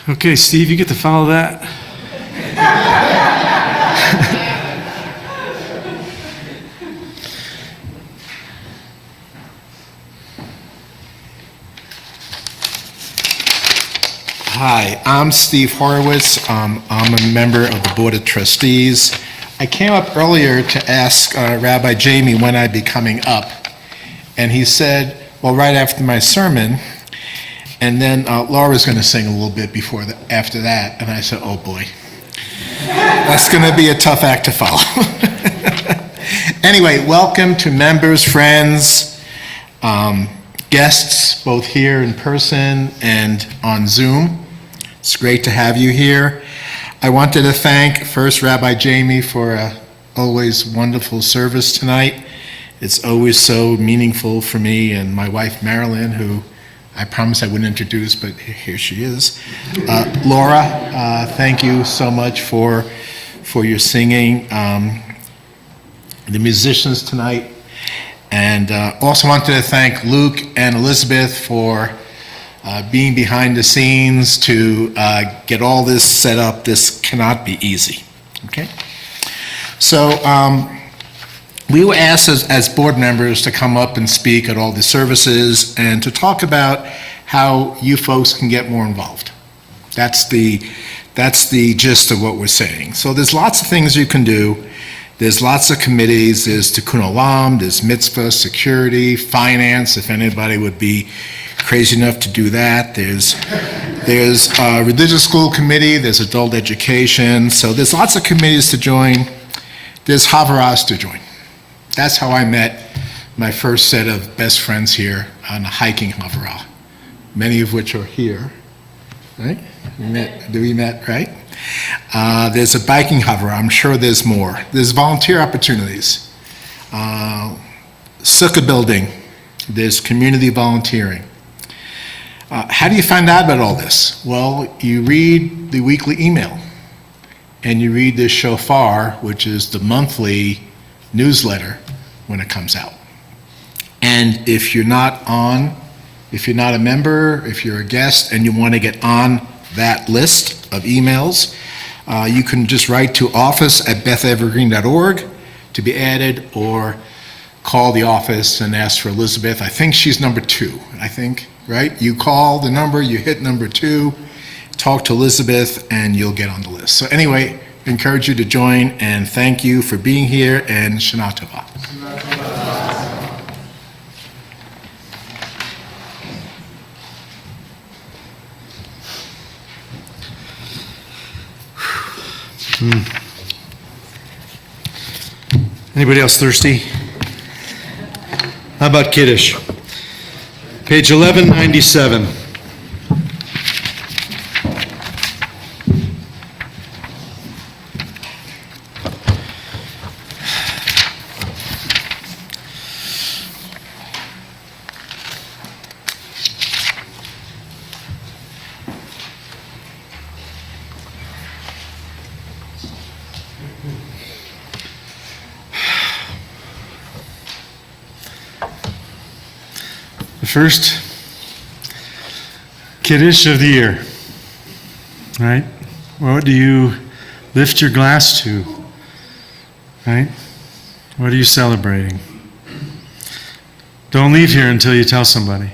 Okay, Steve, you get to follow that.
Hi, I'm Steve Horowitz. I'm a member of the Board of Trustees. I came up earlier to ask Rabbi Jamie when I'd be coming up, and he said, well, right after my sermon, and then Laura's going to sing a little bit after that, and I said, oh boy, that's going to be a tough act to follow. Anyway, welcome to members, friends, guests, both here in person and on Zoom. It's great to have you here. I wanted to thank first Rabbi Jamie for a always wonderful service tonight. It's always so meaningful for me and my wife Marilyn, who I promised I wouldn't introduce, but here she is. Laura, thank you so much for your singing. The musicians tonight. And also wanted to thank Luke and Elizabeth for being behind the scenes to get all this set up. This cannot be easy, okay? So we were asked as board members to come up and speak at all the services and to talk about how you folks can get more involved. That's the gist of what we're saying. So there's lots of things you can do. There's lots of committees. There's Tikkun Olam, there's mitzvah, security, finance, if anybody would be crazy enough to do that. There's religious school committee, there's adult education. So there's lots of committees to join. There's Havaras to join. That's how I met my first set of best friends here on a hiking Havara, many of which are here, right? We met, right? There's a biking Havara. I'm sure there's more. There's volunteer opportunities. Sukkah building. There's community volunteering. How do you find out about all this? Well, you read the weekly email, and you read this shofar, which is the monthly newsletter when it comes out. And if you're not a member, if you're a guest and you want to get on that list of emails, you can just write to office@bethevergreen.org to be added, or call the office and ask for Elizabeth. I think she's number 2, right? You call the number, you hit number 2, talk to Elizabeth, and you'll get on the list. So anyway, I encourage you to join, and thank you for being here, and Shana Tova.
Anybody else thirsty? How about Kiddush? Page 1197. First Kiddush of the year, right? What do you lift your glass to, right? What are you celebrating? Don't leave here until you tell somebody.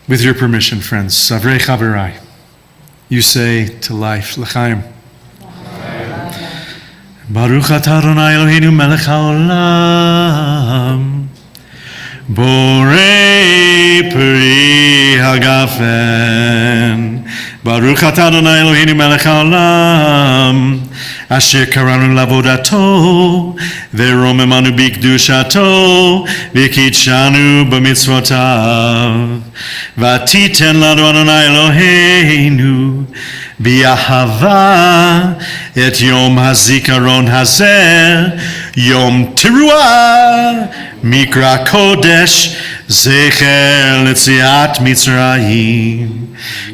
With your permission, friends, Savrei Chaverai, you say to life, L'chaim. Baruch atah Adonai Eloheinu melech haolam, borei peri hagafen. Baruch atah Adonai Eloheinu melech haolam, asher karanu lavodato, veromemanu bikdushato, vikidshanu b'mitzvotav. Vatiten lanu Adonai Eloheinu, B'ahava et yom hazikaron hazer, yom teruah, mikra kodesh, zecher letziat Mitzrayim.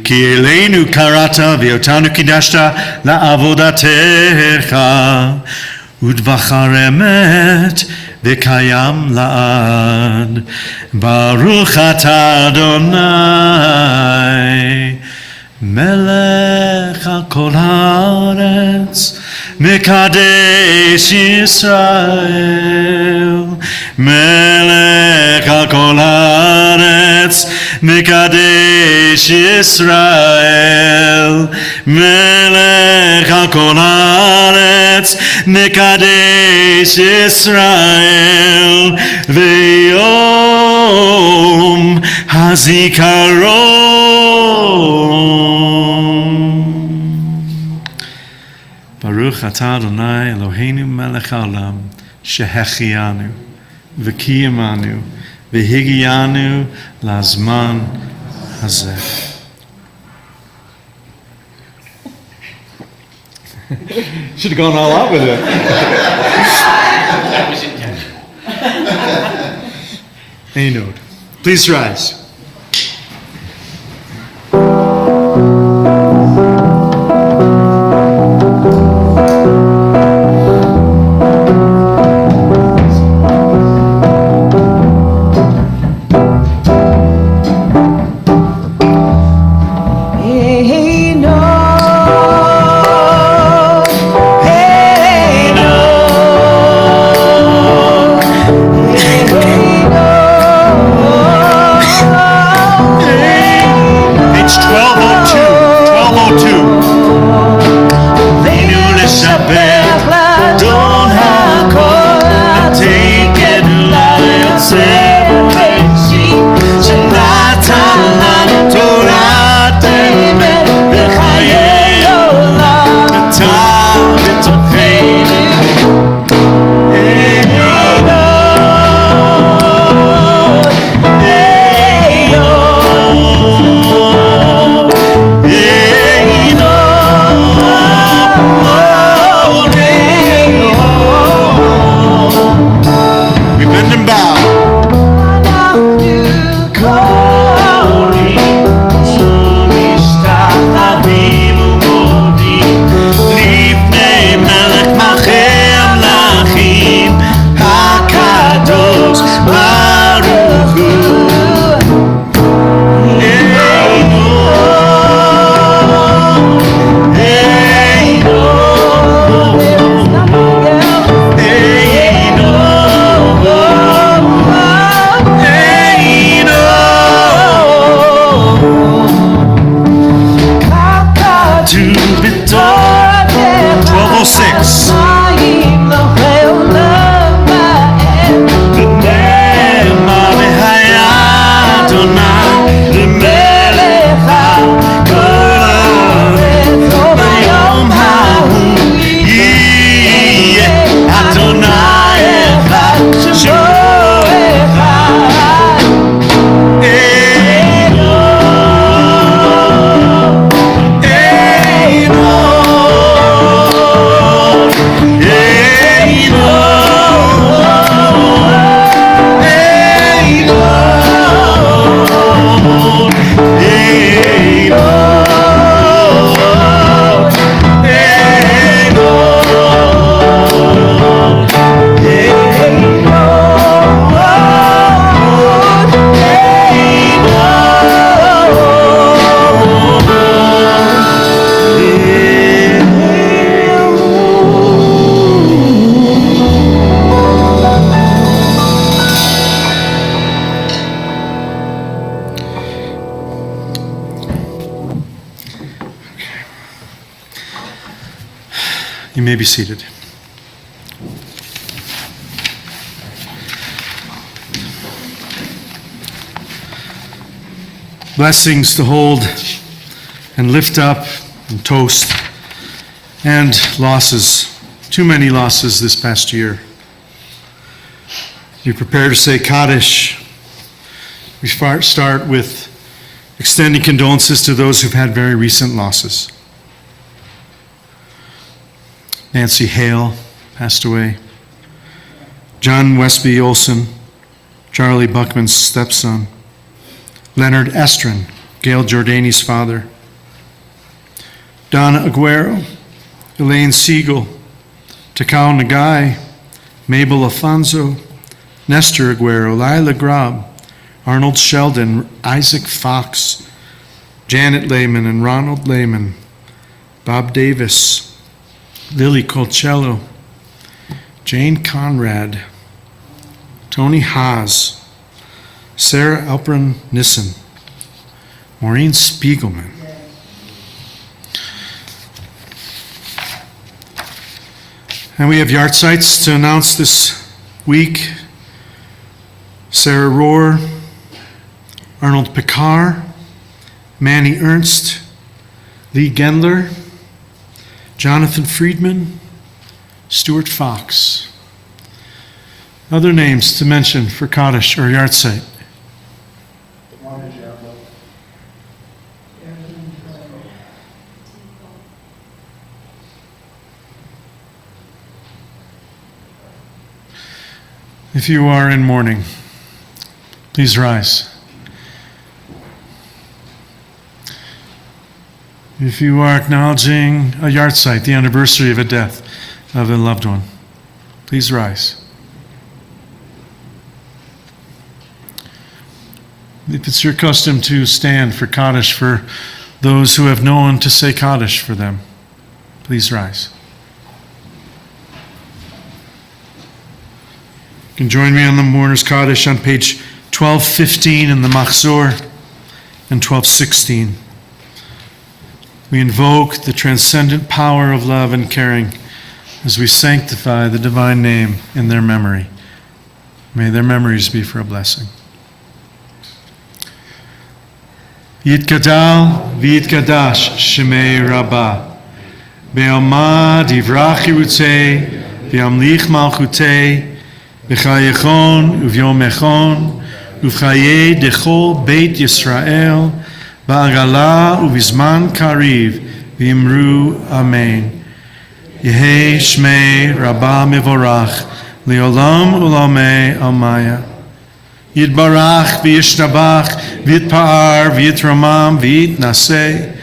Ki eleinu karata v'otanu kidashta la'avodatecha, udvachar emet וקיים לעד. ברוך אתה אדוני, מלך על כל הארץ, מקדש ישראל. מלך על כל הארץ, מקדש ישראל. מלך על כל הארץ, מקדש ישראל. ויום הזיכרון. ברוך אתה אדוני אלוהינו מלך העולם, שהחיינו וקיימנו והגיענו לזמן הזה. Should have gone all out with it.
That was intentional.
A note. Please rise. You may be seated. Blessings to hold and lift up and toast, and losses, too many losses this past year. We prepare to say Kaddish. We start with extending condolences to those who've had very recent losses. Nancy Hale passed away. John Westby Olson, Charlie Buckman's stepson. Leonard Estrin, Gail Giordani's father. Donna Aguero, Elaine Siegel, Takao Nagai, Mabel Afonso, Nestor Aguero, Lila Grab, Arnold Sheldon, Isaac Fox, Janet Lehman and Ronald Lehman, Bob Davis, Lily Colcello, Jane Conrad, Tony Haas, Sarah Alpern Nissen, Maureen Spiegelman. And we have yard sites to announce this week. Sarah Rohr, Arnold Picard, Manny Ernst, Lee Gendler, Jonathan Friedman, Stuart Fox. Other names to mention for Kaddish or yard site. If you are in mourning, please rise. If you are acknowledging a yard site, the anniversary of a death of a loved one, please rise. If it's your custom to stand for Kaddish for those who have no one to say Kaddish for them, please rise. You can join me on the Mourner's Kaddish on page 1215 in the Machzor and 1216. We invoke the transcendent power of love and caring as we sanctify the divine name in their memory. May their memories be for a blessing. Yitgadal v'yitgadash shemei Rabbah be'alma divrach yirutzei v'yamlich malchutei v'chayechon uvyom echon uv'chayei dechol beit Yisrael ba'agala uvizman kariv v'imru amen. Yehei shmei Rabbah mevorach leolam ulamei almaya. Yitbarach v'yishtabach v'yitpa'ar v'yitramam v'yitnaseh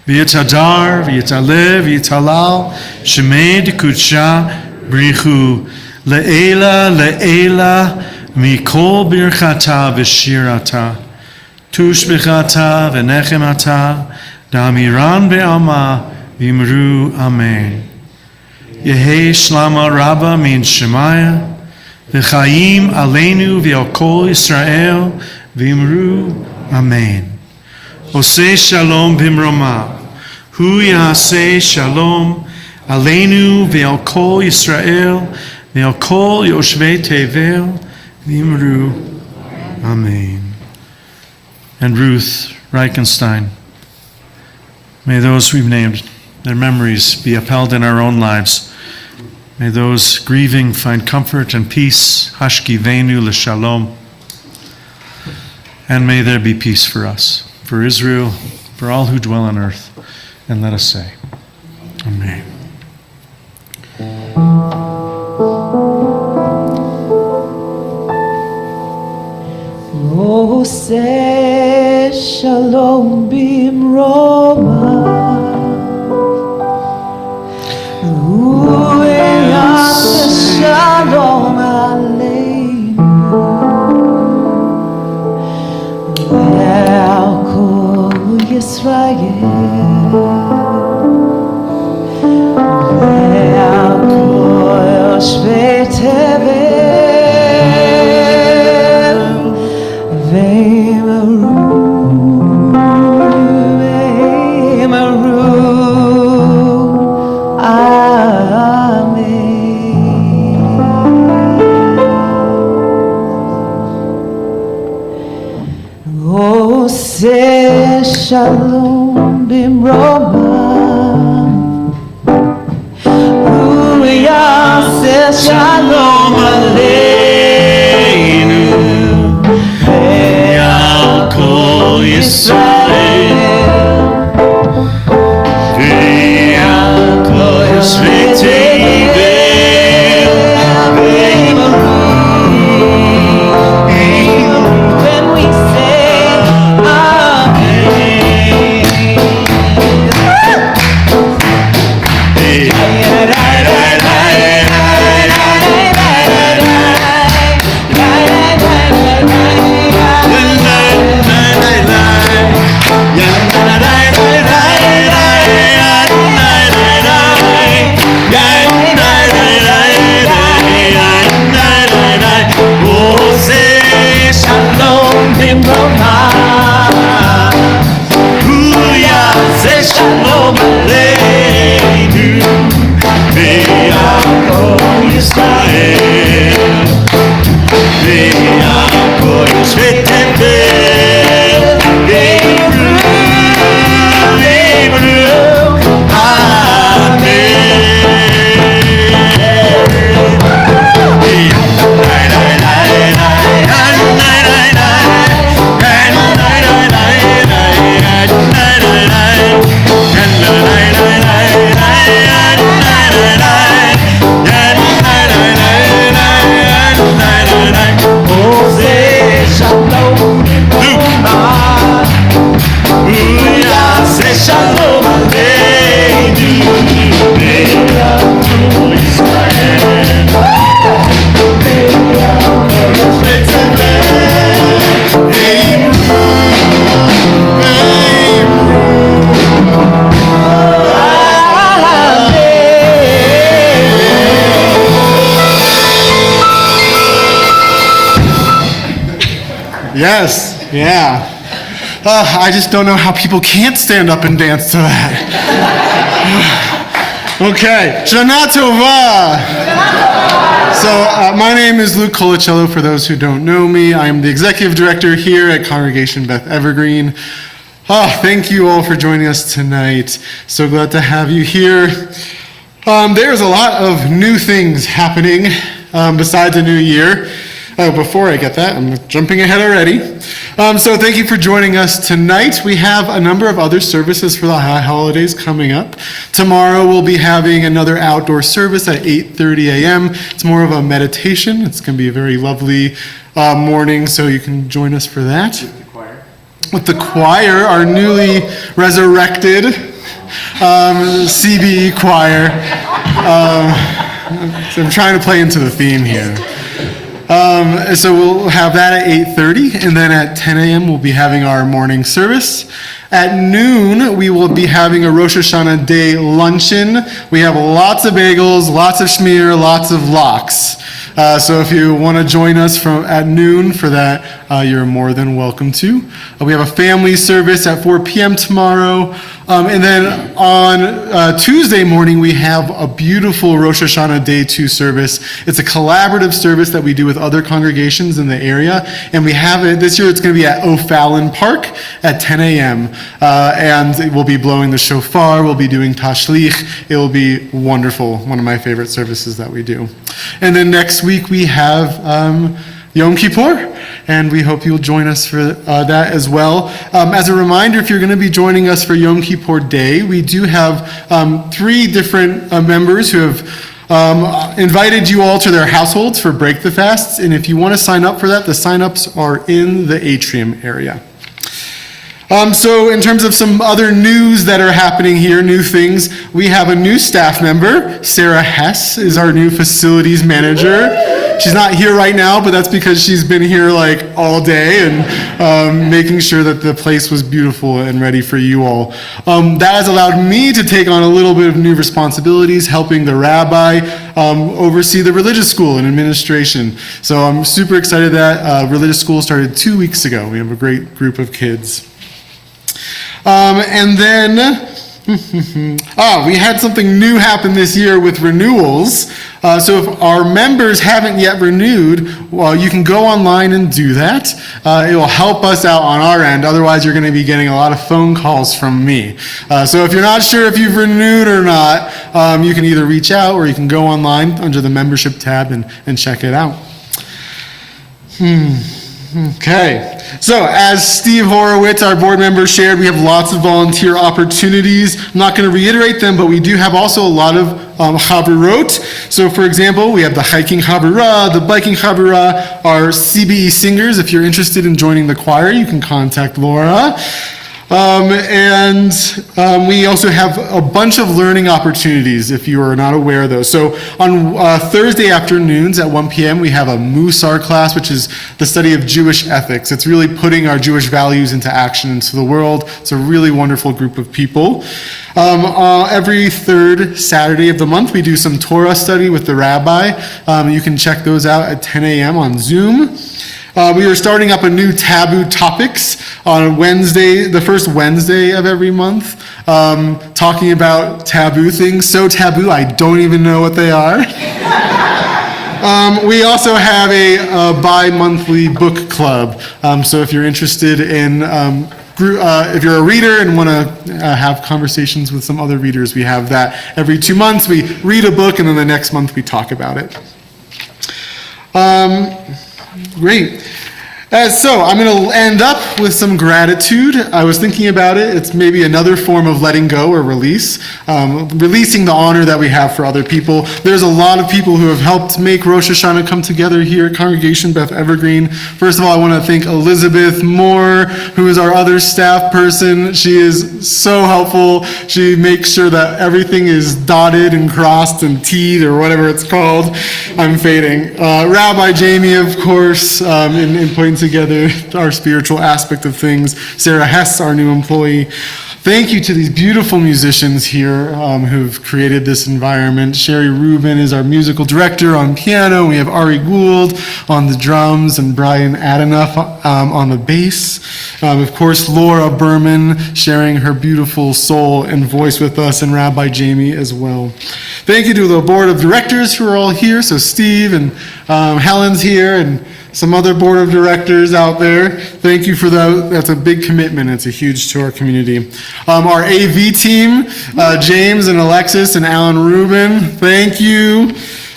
v'yitadar v'yitalev v'yitalal shemei dekudsha brichu le'ela le'ela mikol birchata v'shirata tush b'chata v'nechemata damiran be'alma v'imru amen. Yehei shlama rabba min shemaya v'chaim aleinu v'al kol Yisrael v'imru amen. Oseh shalom b'imroma hu yaseh shalom aleinu v'al kol Yisrael v'al kol yoshvei tevel v'imru amen. And Ruth Reichenstein, may those we've named, their memories be upheld in our own lives. May those grieving find comfort and peace. Hashkivenu l'shalom. And may there be peace for us, for Israel, for all who dwell on earth. And let us say, Amen.
Oseh shalom b'imroma Shalom aleinu ve'al kol Yisrael ve'al kol yoshvei tevel ve'imru Oseh shalom b'imroma Hu yaseh shalom aleinu ve'al kol Yisrael ve'al kol yoshvei tevel ve'imru. When we say Amen. ישראל ויעקב ותבל ויברו Shalom Aleinu, Ve'yamnu Yisrael, Ve'yamnu Yisrael,
Yes, yeah. I just don't know how people can't stand up and dance to that. Okay, Shana Tova. So my name is Luke Colicello, for those who don't know me. I am the executive director here at Congregation Beth Evergreen. Thank you all for joining us tonight. So glad to have you here. There's a lot of new things happening besides a new year. Before I get that, I'm jumping ahead already. So thank you for joining us tonight. We have a number of other services for the high holidays coming up. Tomorrow we'll be having another outdoor service at 8:30 a.m. It's more of a meditation. It's going to be a very lovely morning, so you can join us for that. With the choir, our newly resurrected CBE choir. So I'm trying to play into the theme here. So we'll have that at 8:30, and then at 10 a.m. we'll be having our morning service. At noon, we will be having a Rosh Hashanah day luncheon. We have lots of bagels, lots of schmear, lots of lox. So if you want to join us at noon for that, you're more than welcome to. We have a family service at 4 p.m. tomorrow. And then on Tuesday morning, we have a beautiful Rosh Hashanah Day 2 service. It's a collaborative service that we do with other congregations in the area. And we have it, this year it's going to be at O'Fallon Park at 10 a.m. And we'll be blowing the shofar, we'll be doing tashlich. It will be wonderful, one of my favorite services that we do. And then next week we have Yom Kippur, and we hope you'll join us for that as well. As a reminder, if you're going to be joining us for Yom Kippur Day, we do have 3 different members who have invited you all to their households for Break the Fasts, and if you want to sign up for that, the sign-ups are in the atrium area. So in terms of some other news that are happening here, new things, we have a new staff member. Sarah Hess is our new facilities manager. She's not here right now, but that's because she's been here like all day and making sure that the place was beautiful and ready for you all. That has allowed me to take on a little bit of new responsibilities, helping the rabbi oversee the religious school and administration. So I'm super excited that religious school started 2 weeks ago. We have a great group of kids. And then, we had something new happen this year with renewals. So if our members haven't yet renewed, well, you can go online and do that. It will help us out on our end. Otherwise, you're going to be getting a lot of phone calls from me. So if you're not sure if you've renewed or not, you can either reach out or you can go online under the membership tab and check it out. Okay, so as Steve Horowitz, our board member, shared, we have lots of volunteer opportunities. I'm not going to reiterate them, but we do have also a lot of Chavurot. So for example, we have the hiking Chavurah, the biking Chavurah, our CBE singers. If you're interested in joining the choir, you can contact Laura. We also have a bunch of learning opportunities if you are not aware of those. So on Thursday afternoons at 1 p.m. we have a Musar class, which is the study of Jewish ethics. It's really putting our Jewish values into action into the world. It's a really wonderful group of people. Every third Saturday of the month we do some Torah study with the rabbi. You can check those out at 10 a.m. on Zoom. We are starting up a new taboo topics on Wednesday, the first Wednesday of every month, talking about taboo things. So taboo, I don't even know what they are.
We also have a bi-monthly book club. So if you're interested in, if you're a reader and want to have conversations with some other readers, we have that every 2 months. We read a book and then the next month we talk about it. Great. So I'm going to end up with some gratitude. I was thinking about it. It's maybe another form of letting go or release, releasing the honor that we have for other people. There's a lot of people who have helped make Rosh Hashanah come together here at Congregation Beth Evergreen. First of all, I want to thank Elizabeth Moore, who is our other staff person. She is so helpful. She makes sure that everything is dotted and crossed and T'd or whatever it's called. I'm fading. Rabbi Jamie, of course, in putting together our spiritual aspect of things. Sarah Hess, our new employee. Thank you to these beautiful musicians here who've created this environment. Sherry Rubin is our musical director on piano. We have Ari Gould on the drums and Brian Adenoff on the bass. Of course, Laura Berman sharing her beautiful soul and voice with us, and Rabbi Jamie as well. Thank you to the board of directors who are all here. So Steve and Helen's here, and some other board of directors out there. Thank you for that. That's a big commitment. It's a huge to our community. Our AV team, James and Alexis and Alan Rubin, thank you.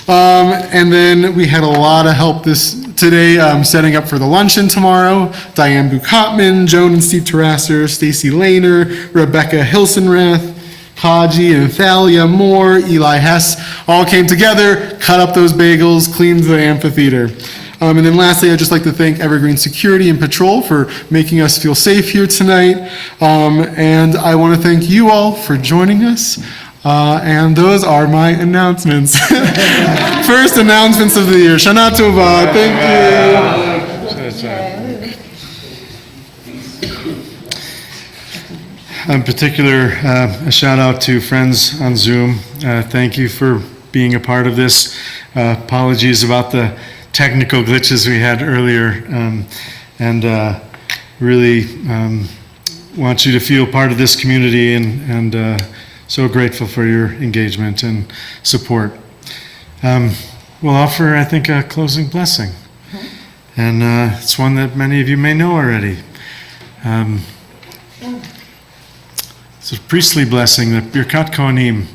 And then we had a lot of help today setting up for the luncheon tomorrow. Diane Bukotman, Joan and Steve Terrasser, Stacy Lehner, Rebecca Hilsenrath, Haji and Thalia Moore, Eli Hess, all came together, cut up those bagels, cleaned the amphitheater. And then lastly, I'd just like to thank Evergreen Security and Patrol for making us feel safe here tonight. And I want to thank you all for joining us. And those are my announcements. First announcements of the year. Shana Tova. Thank you.
In particular, a shout out to friends on Zoom. Thank you for being a part of this. Apologies about the technical glitches we had earlier, and really want you to feel part of this community, and so grateful for your engagement and support. We'll offer, I think, a closing blessing, and it's one that many of you may know already. It's a priestly blessing, the Birkat Kohanim.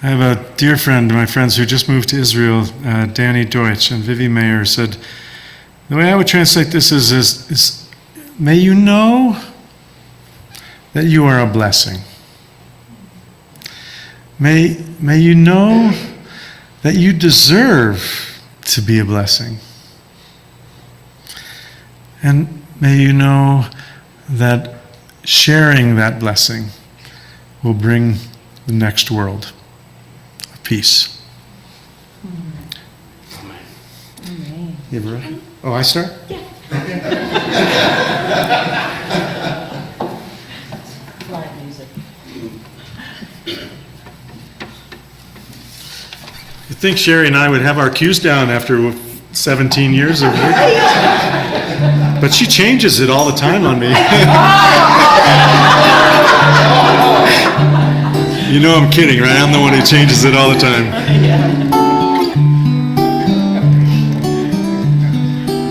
I have a dear friend, my friends who just moved to Israel, Danny Deutsch and Vivi Mayer, said, the way I would translate this is may you know that you are a blessing. May you know that you deserve to be a blessing. And may you know that sharing that blessing will bring the next world peace.
Amen.
You ever ready? Oh, I start?
Yeah. Live music.
You'd think Sherry and I would have our cues down after 17 years of work. But she changes it all the time on me. You know I'm kidding, right? I'm the one who changes it all the time.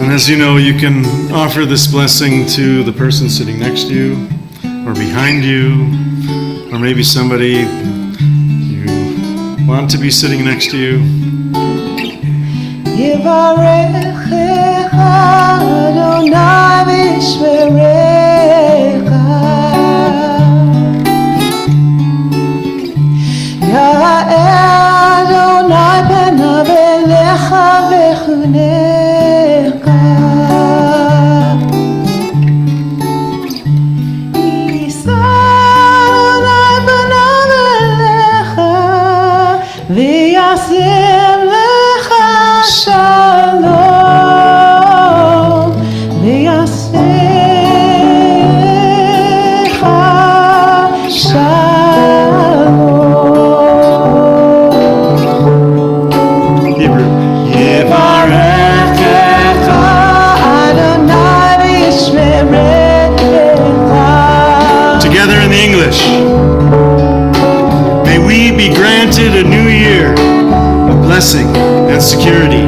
And as you know, you can offer this blessing to the person sitting next to you, or behind you, or maybe somebody you want to be sitting next to you.
Yivarechecha Adonai v'yishmerecha. Ya'er Adonai panav elecha v'chunecha. Yisa Adonai panav elecha v'yasem lecha shalom v'yasem lecha shalom.
Hebrew.
Yivarechecha Adonai v'yishmerecha.
Together in the English. May we be granted a new year of blessing and security.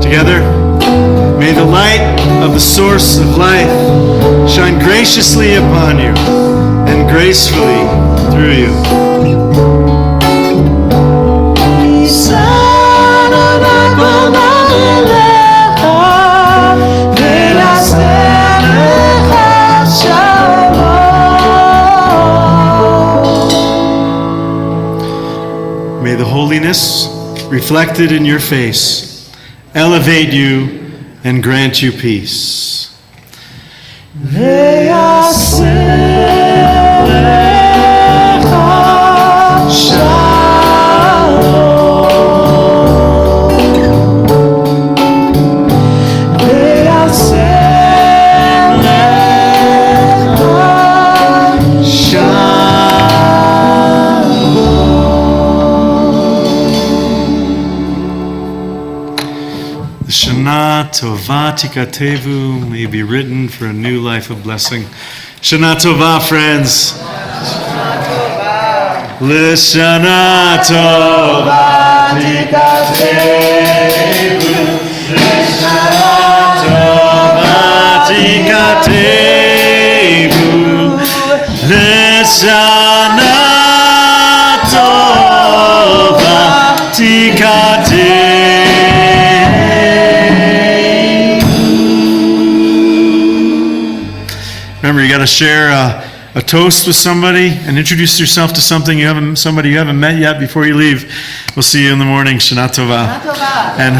Together, may the light of the source of life shine graciously upon you and gracefully through you. May the holiness reflected in your face elevate you and grant you peace. Shana Tova Tikatevu may be written for a new life of blessing. Shana Tova, friends. L'Shana Tova Tikatevu. L'Shana Tova Tikatevu. L'Shana Tova Tikatevu. Remember, you got to share a toast with somebody and introduce yourself to somebody you haven't met yet before you leave. We'll see you in the morning. Shana Tova. And